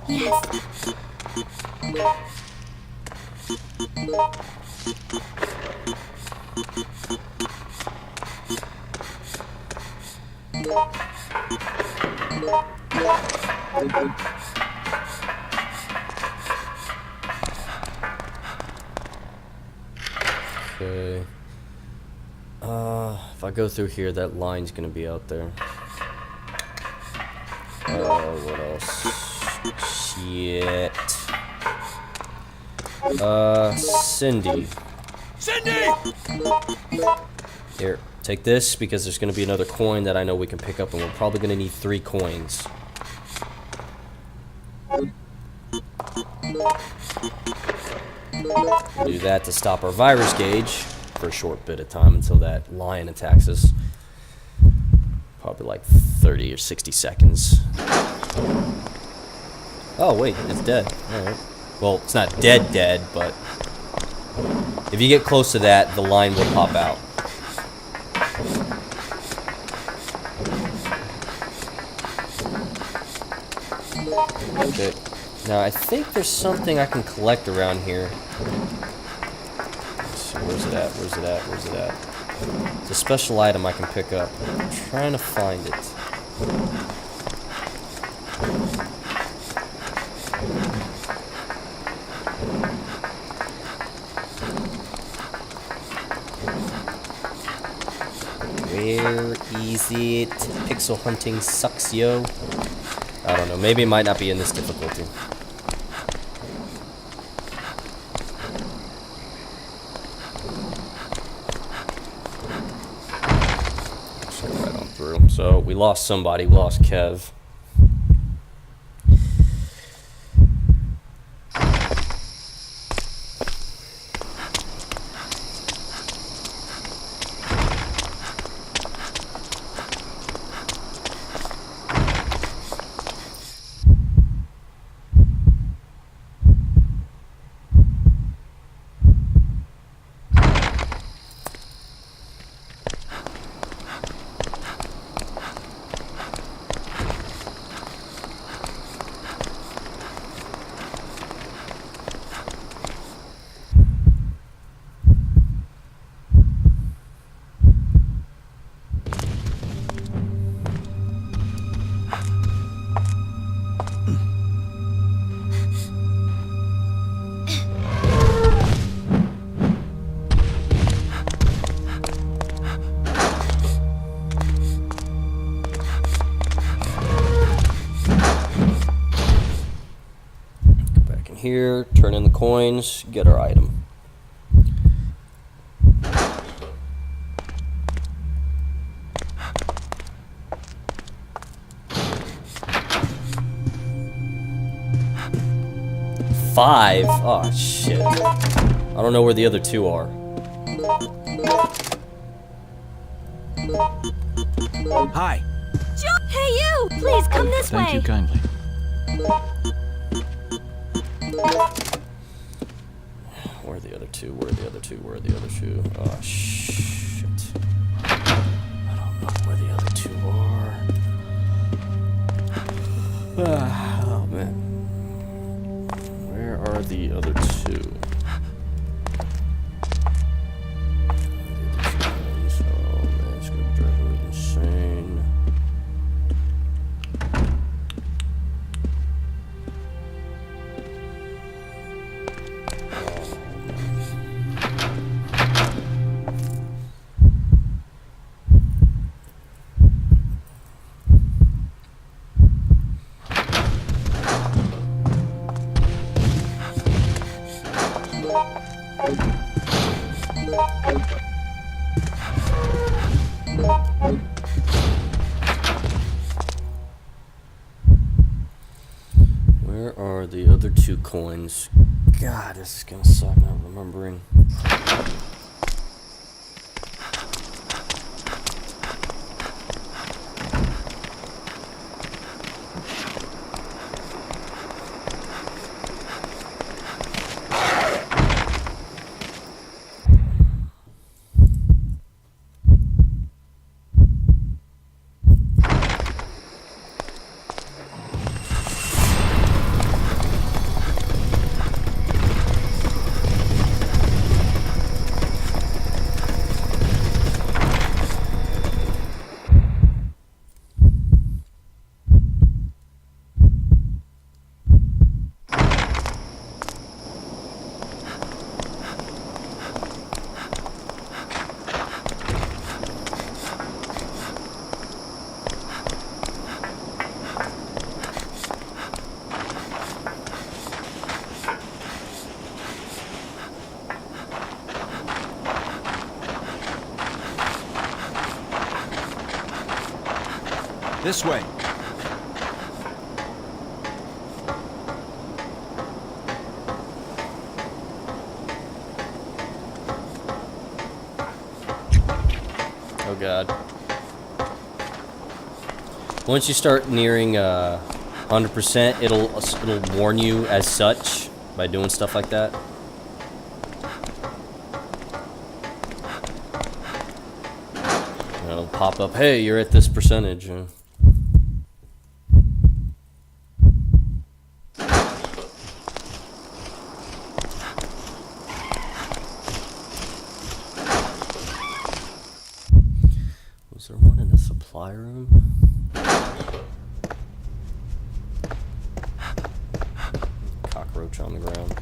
Yes. Okay. If I go through here, that line's gonna be out there. What else? Shit. Cindy. Cindy! Here, take this, because there's gonna be another coin that I know we can pick up, and we're probably gonna need 3 coins. We'll do that to stop our virus gauge for a short bit of time until that lion attacks us. Probably like 30 or 60 seconds. Oh wait, it's dead. Alright. Well, it's not dead, but if you get close to that, the line will pop out. Okay. Now I think there's something I can collect around here. Let's see, where's it at? Where's it at? Where's it at? It's a special item I can pick up. I'm trying to find it. Where is it? Pixel hunting sucks, yo. I don't know. Maybe it might not be in this difficulty. Just go right on through. So we lost somebody. We lost Kev. Here, turn in the coins, get our item. Five? Oh shit. I don't know where the other 2 are. Hi. Hey, you! Please come this way. Thank you kindly. Where are the other 2? Where are the other 2? Where are the other 2? Oh, shit. I don't know where the other 2 are. Oh, man. Where are the other 2? Oh, man, it's gonna drive me insane. Where are the other 2 coins? God, this is gonna suck not remembering. This way. Oh god. Once you start nearing 100%, it'll warn you as such by doing stuff like that. It'll pop up, hey, you're at this percentage. Was there one in the supply room? Cockroach on the ground.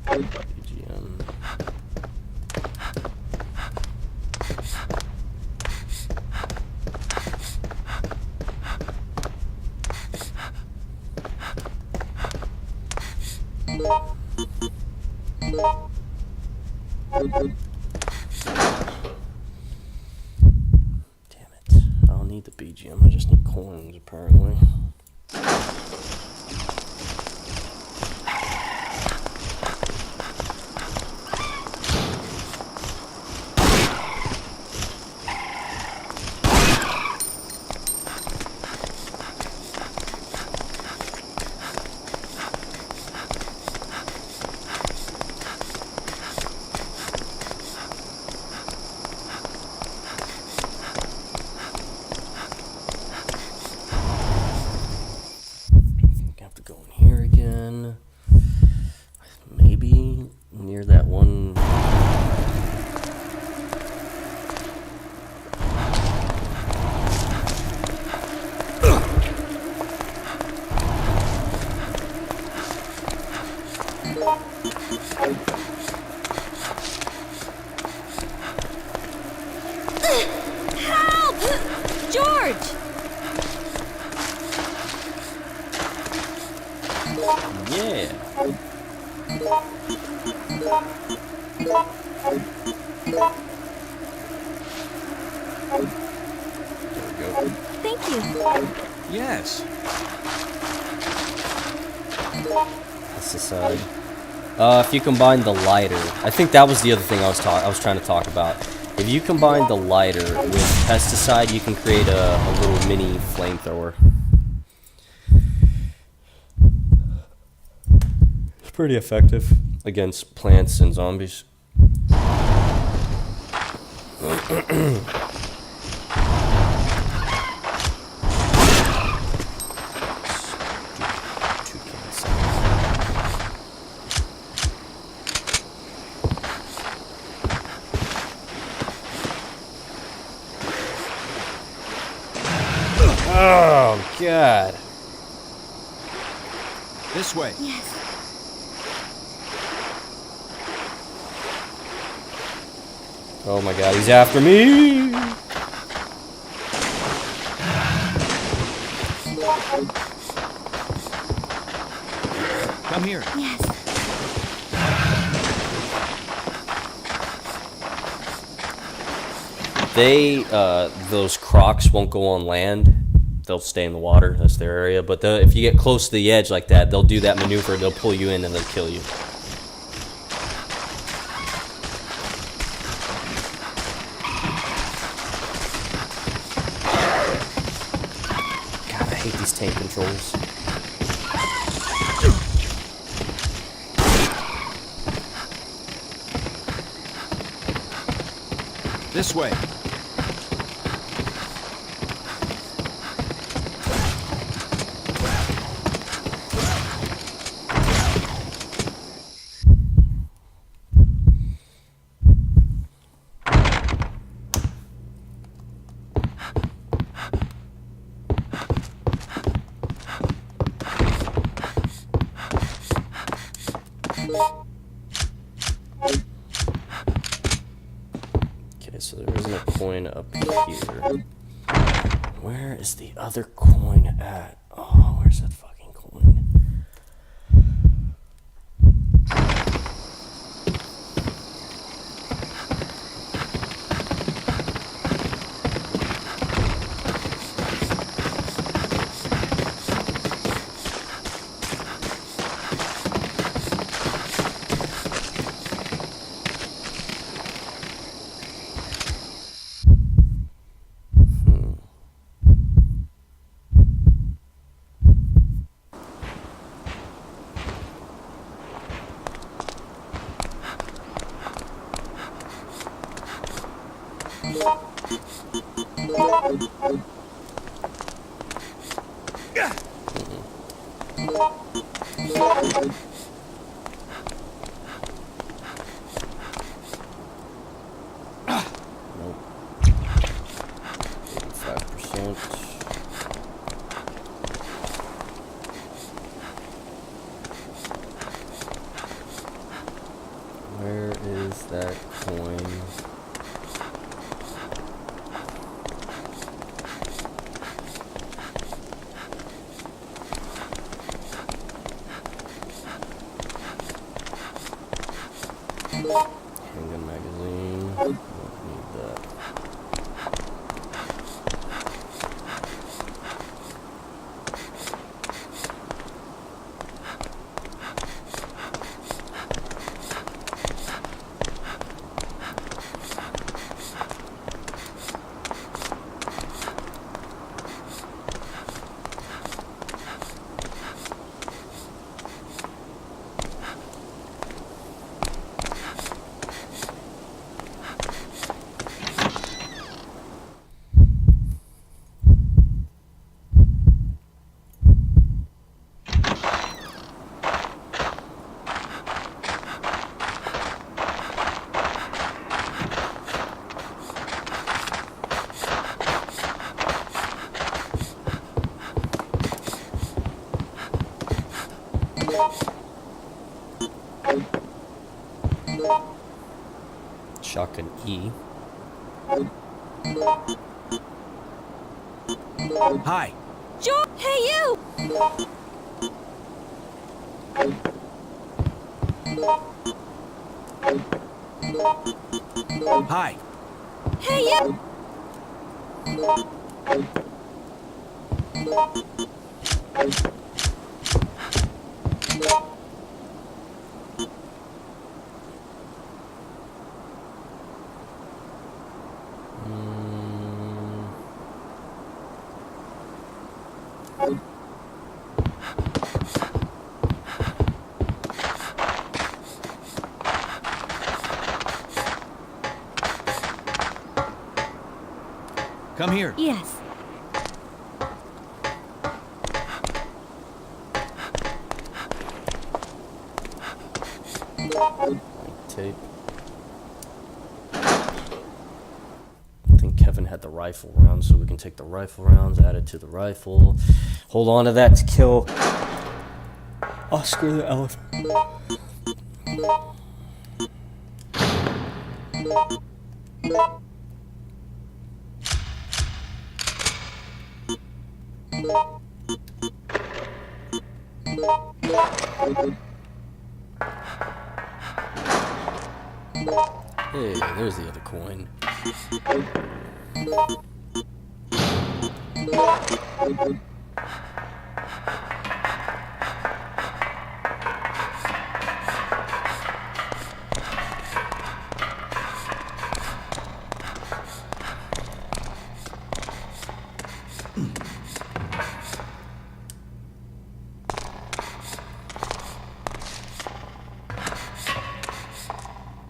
BGM. Damn it. I don't need the BGM, I just need coins apparently. Go in here again. Maybe near that one. Help! George! Yeah. There we go. Thank you. Yes. That's the side. If you combine the lighter, I think that was the other thing I was trying to talk about. If you combine the lighter with pesticide, you can create a little mini flamethrower. It's pretty effective against plants and zombies. Oh, God. This way. Yes. Oh my God, he's after me! Come here. Yes. Those crocs won't go on land. They'll stay in the water. That's their area. But if you get close to the edge like that, they'll do that maneuver. They'll pull you in and they'll kill you. God, I hate these tank controls. This way. Okay, so there isn't a coin up here. Where is the other coin at? Oh, where's that fucking coin? Nope. 85%. Where is that coin? Handgun magazine. Don't need that. Shotgun E. Hi. George! Hey, you! Hi. Hey, you! Come here. Yes. Tape. I think Kevin had the rifle round, so we can take the rifle rounds, add it to the rifle. Hold on to that to kill. Oh, screw the elephant. Hey, there's the other coin.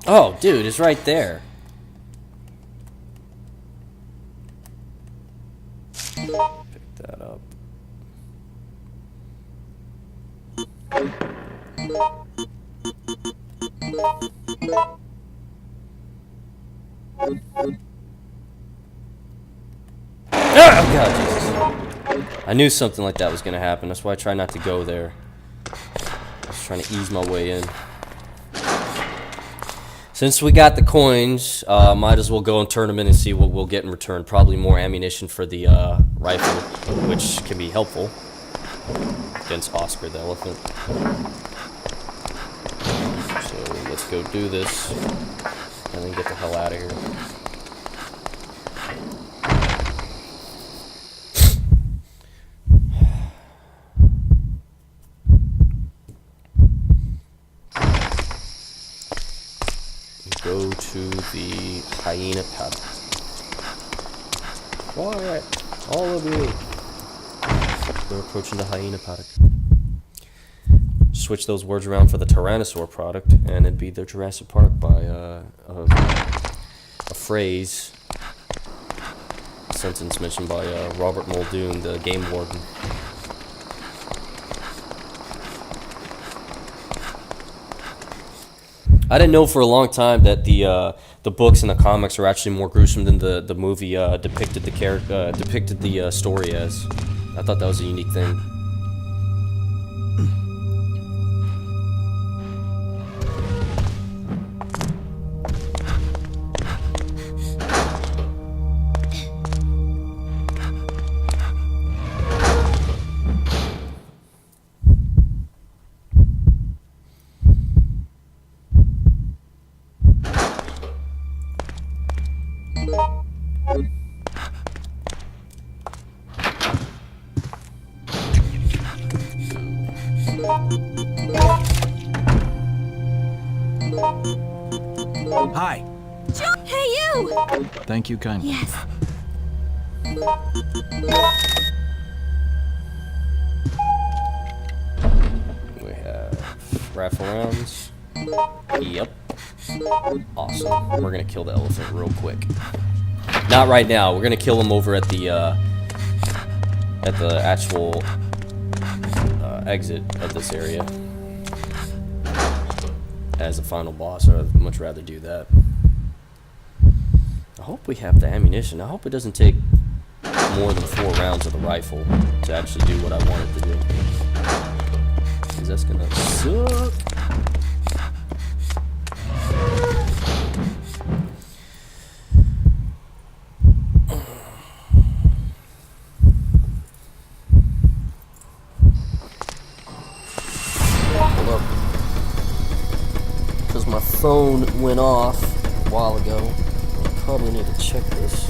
Oh, dude, it's right there. Pick that up. Oh, God, Jesus. I knew something like that was going to happen. That's why I try not to go there. I was trying to ease my way in. Since we got the coins, might as well go and turn them in and see what we'll get in return. Probably more ammunition for the rifle, which can be helpful against Oscar the elephant. So let's go do this and then get the hell out of here. Go to the hyena paddock. Quiet, all of you. We're approaching the hyena paddock. Switch those words around for the Tyrannosaur product, and it'd be the Jurassic Park by a phrase, a sentence mentioned by Robert Muldoon, the game warden. I didn't know for a long time that the books and the comics are actually more gruesome than the movie depicted the story as. I thought that was a unique thing. Hi. Hey, you! Thank you kindly. Yes. We have rifle rounds. Yep. Awesome. We're gonna kill the elephant real quick. Not right now. We're gonna kill him over at the actual exit of this area as a final boss. I'd much rather do that. I hope we have the ammunition. I hope it doesn't take more than 4 rounds of the rifle to actually do what I want it to do. Because that's gonna suck. Hold up. Because my phone went off a while ago. I probably need to check this.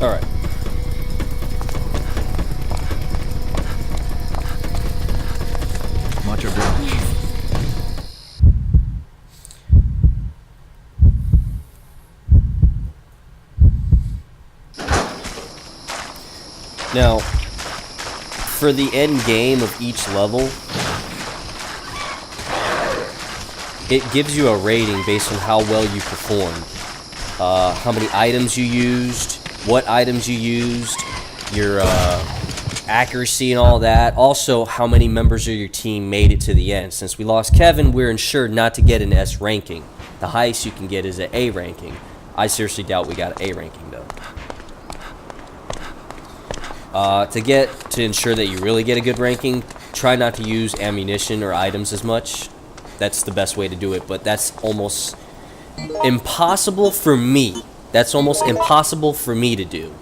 All right. Much obliged. Now, for the end game of each level, it gives you a rating based on how well you performed. How many items you used, what items you used, your accuracy and all that. Also, how many members of your team made it to the end. Since we lost Kevin, we're ensured not to get an S ranking. The highest you can get is an A ranking. I seriously doubt we got an A ranking, though. To ensure that you really get a good ranking, try not to use ammunition or items as much. That's the best way to do it, but that's almost impossible for me. That's almost impossible for me to do.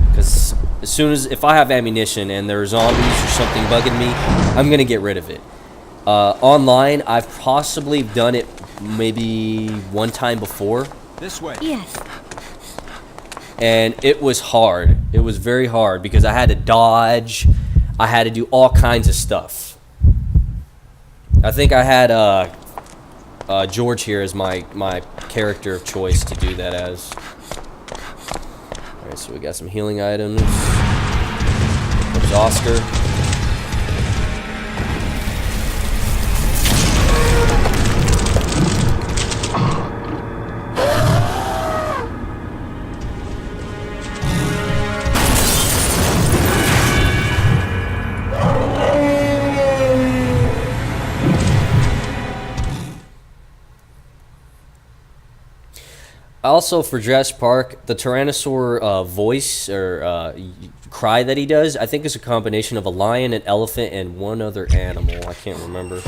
Because as soon as, if I have ammunition and there are zombies or something bugging me, I'm going to get rid of it. Online, I've possibly done it maybe one time before. This way. Yes. And it was hard. It was very hard because I had to dodge. I had to do all kinds of stuff. I think I had George here as my character of choice to do that as. Alright, so we got some healing items. There's Oscar. Also, for Jurassic Park, the Tyrannosaur voice or cry that he does, I think is a combination of a lion, an elephant, and one other animal. I can't remember.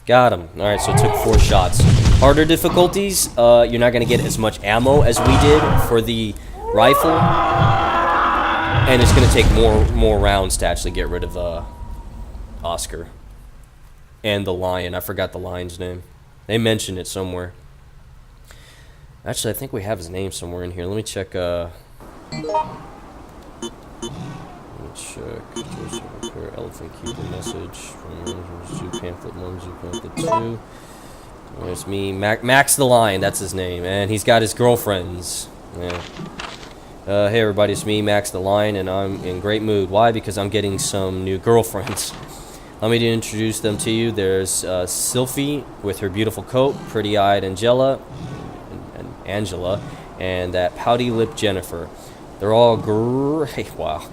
Got him. Alright, so it took 4 shots. Harder difficulties, you're not going to get as much ammo as we did for the rifle. And it's going to take more rounds to actually get rid of Oscar. And the lion. I forgot the lion's name. They mentioned it somewhere. Actually, I think we have his name somewhere in here. Let me check. Let me check. Elephant keeper message. Zoo pamphlet 1, zoo pamphlet 2. There's me, Max the Lion, that's his name, and he's got his girlfriends. Yeah. Hey everybody, it's me, Max the Lion, and I'm in great mood. Why? Because I'm getting some new girlfriends. Let me introduce them to you. There's Sylphie with her beautiful coat, pretty-eyed Angela, and that pouty-lipped Jennifer. They're all great. Wow.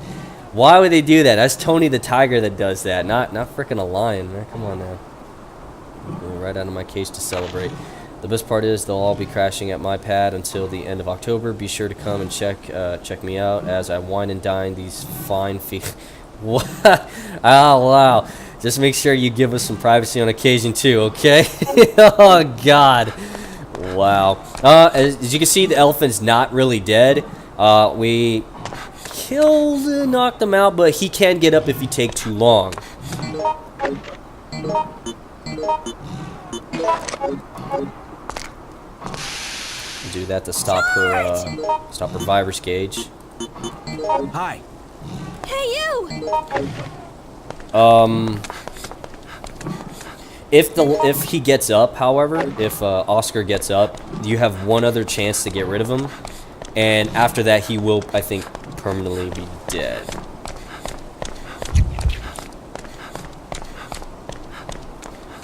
Why would they do that? That's Tony the Tiger that does that, not freaking a lion, man. Come on now. Right out of my case to celebrate. The best part is they'll all be crashing at my pad until the end of October. Be sure to come and check me out as I wine and dine these fine What? Oh wow! Just make sure you give us some privacy on occasion too, okay? Oh God! Wow. As you can see, the elephant's not really dead. We knocked him out, but he can get up if you take too long. Do that to stop her virus gauge. Hi. Hey, you! If he gets up, however, if Oscar gets up, you have one other chance to get rid of him, and after that, he will, I think, permanently be dead.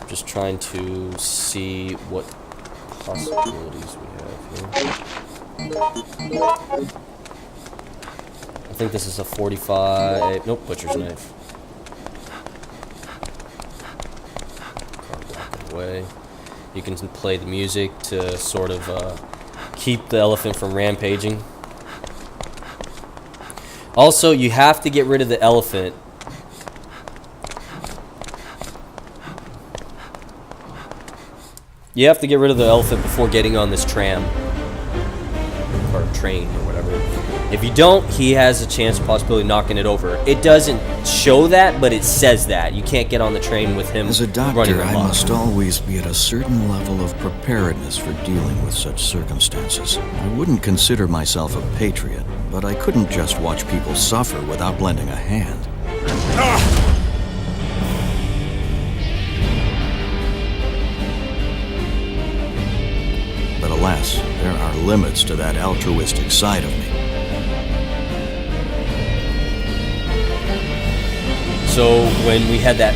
Just trying to see what possibilities we have here. I think this is a 45. Nope, butcher's knife. Can't block it away. You can play the music to sort of keep the elephant from rampaging. Also, you have to get rid of the elephant. You have to get rid of the elephant before getting on this tram. or train or whatever. If you don't, he has a chance of possibility knocking it over. It doesn't show that, but it says that. You can't get on the train with him. As a running doctor, I amok. must always be at a certain level of preparedness for dealing with such circumstances. I wouldn't consider myself a patriot, but I couldn't just watch people suffer without lending a hand. But alas, there are limits to that altruistic side of me. So when we had that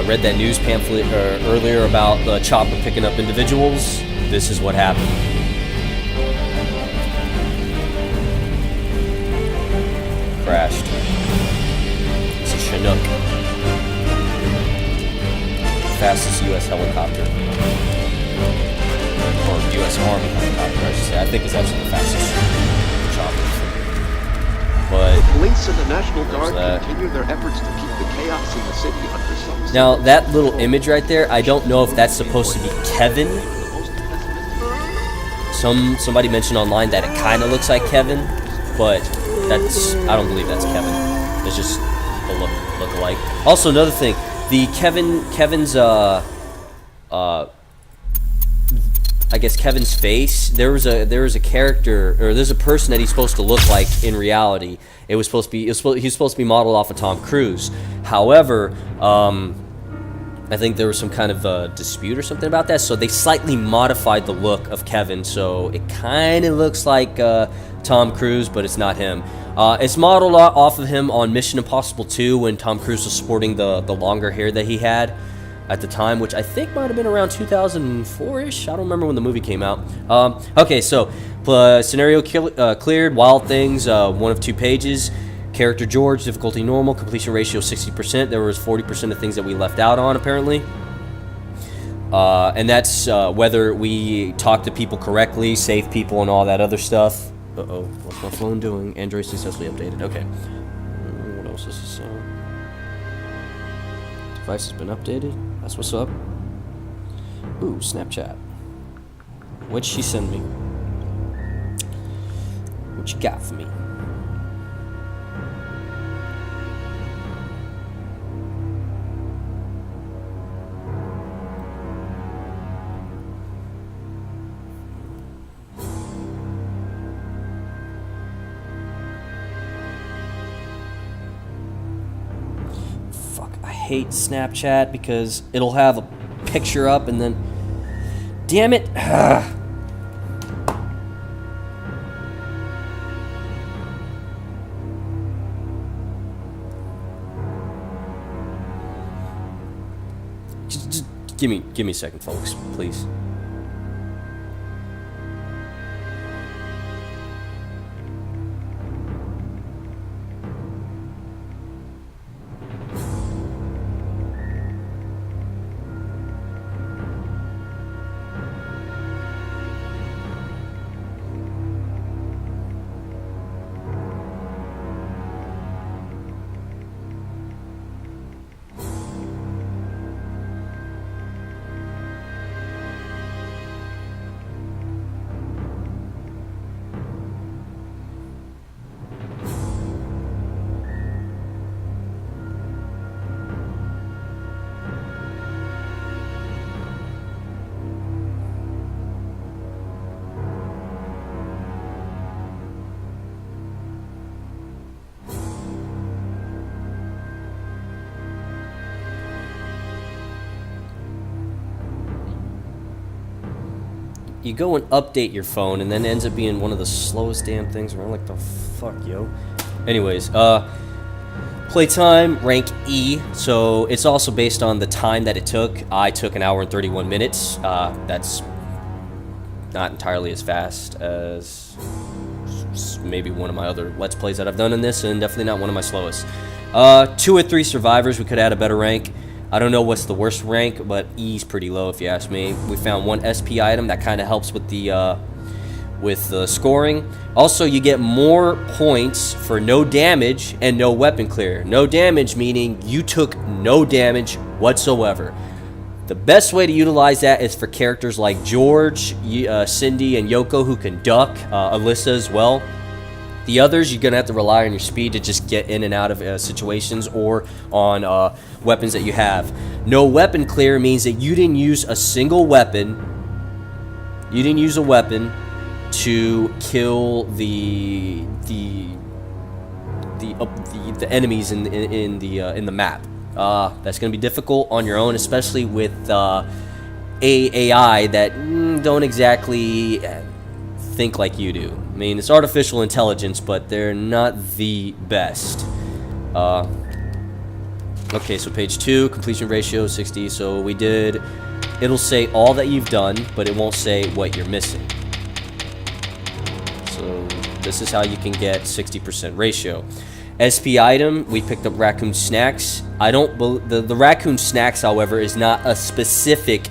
read that news pamphlet earlier about the chopper picking up individuals, this is what happened. Crashed. It's a Chinook. Fastest U.S. helicopter. Or U.S. Army helicopter, I should say. I think it's actually the fastest chopper. But The police and the National Guard that. continue their efforts to keep the chaos in the city under some now that little image right there, I don't know if that's supposed to be Kevin. Somebody mentioned online that it kind of looks like Kevin, but I don't believe that's Kevin. It's just a look alike. Also, another thing, the Kevin's I guess Kevin's face. There was a character, or there's a person that he's supposed to look like in reality. He was supposed to be modeled off of Tom Cruise. However, I think there was some kind of dispute or something about that, so they slightly modified the look of Kevin, so it kind of looks like Tom Cruise, but it's not him. It's modeled off of him on Mission Impossible 2 when Tom Cruise was sporting the longer hair that he had at the time, which I think might have been around 2004-ish. I don't remember when the movie came out. Okay, so scenario cleared, Wild Things, 1 of 2 pages. Character George, difficulty normal, completion ratio 60%. There was 40% of things that we left out on, apparently. And that's whether we talk to people correctly, save people, and all that other stuff. Uh-oh, what's my phone doing? Android successfully updated. Okay. What else is this? Device has been updated. That's what's up. Ooh, Snapchat. What'd she send me? What you got for me? I hate Snapchat because it'll have a picture up and then, damn it. Just give me a second, folks, please. You go and update your phone, and then it ends up being one of the slowest damn things around. Like, the fuck, yo? Anyways, playtime, rank E. So it's also based on the time that it took. I took 1 hour and 31 minutes. That's not entirely as fast as maybe one of my other Let's Plays that I've done in this, and definitely not one of my slowest. 2 or 3 survivors, we could add a better rank. I don't know what's the worst rank, but E's pretty low if you ask me. We found 1 SP item that kind of helps with the scoring. Also, you get more points for no damage and no weapon clear. No damage meaning you took no damage whatsoever. The best way to utilize that is for characters like George, Cindy, and Yoko, who can duck, Alyssa as well. The others, you're going to have to rely on your speed to just get in and out of situations, or on weapons that you have. No weapon clear means that you didn't use a single weapon. You didn't use a weapon to kill the enemies in the map. That's going to be difficult on your own, especially with AI that don't exactly think like you do. I mean, it's artificial intelligence, but they're not the best. Okay, so page 2, completion ratio 60. So we did, it'll say all that you've done, but it won't say what you're missing. So this is how you can get 60% ratio. SP item, we picked up raccoon snacks. The raccoon snacks, however, is not a specific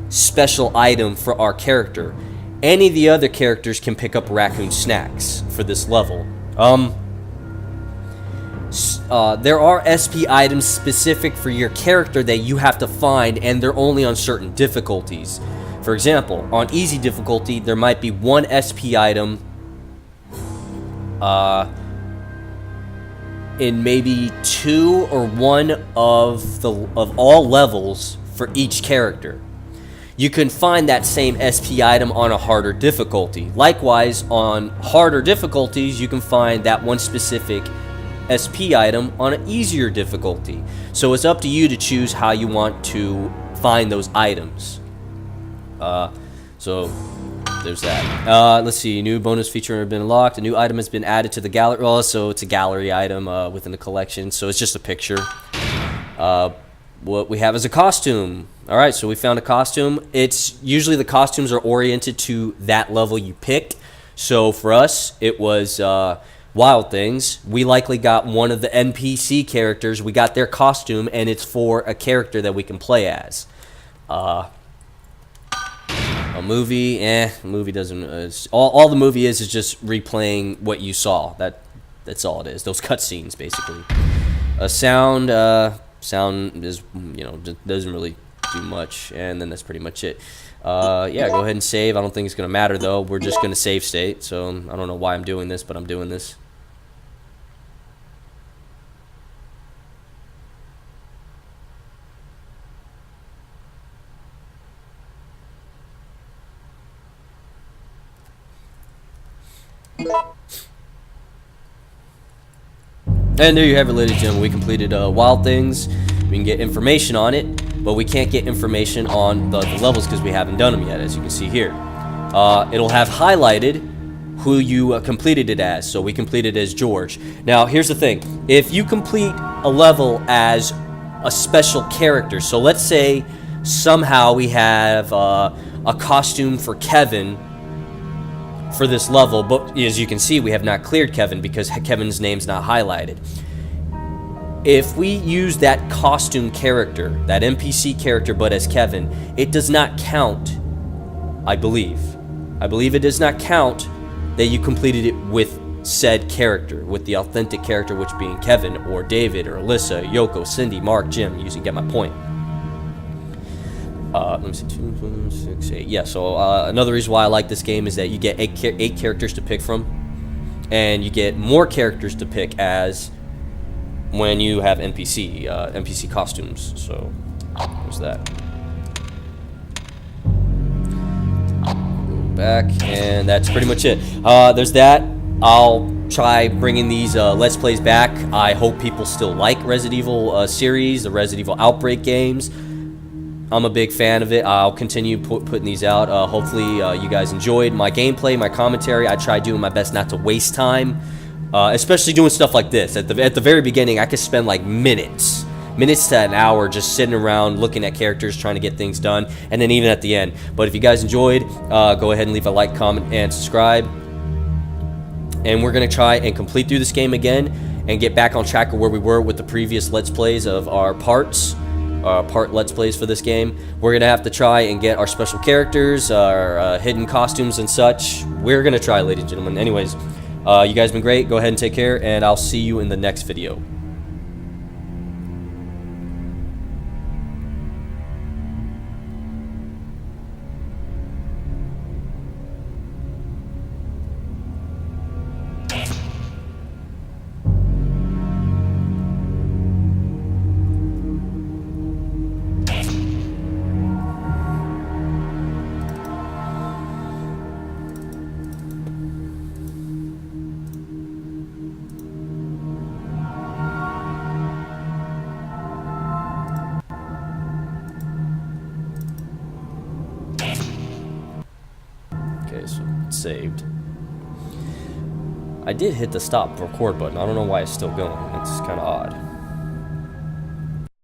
special item for our character. Any of the other characters can pick up raccoon snacks for this level. There are SP items specific for your character that you have to find, and they're only on certain difficulties. For example, on easy difficulty, there might be one SP item in maybe 2 or 1 of all levels for each character. You can find that same SP item on a harder difficulty. Likewise, on harder difficulties, you can find that one specific SP item on an easier difficulty. So it's up to you to choose how you want to find those items. So there's that. Let's see. New bonus feature has been unlocked. A new item has been added to the gallery. Well, so it's a gallery item within the collection. So it's just a picture. What we have is a costume. All right, so we found a costume. It's usually the costumes are oriented to that level you picked. So for us, it was Wild Things. We likely got one of the NPC characters. We got their costume, and it's for a character that we can play as. A movie, a movie doesn't. All the movie is just replaying what you saw. That's all it is. Those cutscenes, basically. A sound. Sound is, doesn't really do much, and then that's pretty much it. Yeah, go ahead and save. I don't think it's gonna matter though. We're just gonna save state. So I don't know why I'm doing this, but I'm doing this. And there you have it, ladies and gentlemen. We completed Wild Things. We can get information on it, but we can't get information on the levels because we haven't done them yet, as you can see here. It'll have highlighted who you completed it as. So we completed it as George. Now, here's the thing. If you complete a level as a special character, so let's say somehow we have a costume for Kevin for this level, but as you can see, we have not cleared Kevin because Kevin's name's not highlighted. If we use that costume character, that NPC character, but as Kevin, it does not count, I believe. I believe it does not count that you completed it with said character, with the authentic character, which being Kevin, or David, or Alyssa, Yoko, Cindy, Mark, Jim. You get my point. Let me see, 2, 6, 8. Yeah, so another reason why I like this game is that you get 8 characters to pick from, and you get more characters to pick as when you have NPC costumes. So there's that. Go back, and that's pretty much it. There's that. I'll try bringing these Let's Plays back. I hope people still like Resident Evil series, the Resident Evil Outbreak games. I'm a big fan of it. I'll continue putting these out. Hopefully you guys enjoyed my gameplay, my commentary. I tried doing my best not to waste time, especially doing stuff like this. At the very beginning, I could spend like minutes to an hour just sitting around looking at characters, trying to get things done, and then even at the end. But if you guys enjoyed, go ahead and leave a like, comment, and subscribe. And we're going to try and complete through this game again and get back on track of where we were with the previous Let's Plays of our part Let's Plays for this game. We're going to have to try and get our special characters, our hidden costumes and such. We're going to try, ladies and gentlemen. Anyways, you guys have been great. Go ahead and take care, and I'll see you in the next video. Okay, so it's saved. I did hit the stop record button. I don't know why it's still going. It's kind of odd.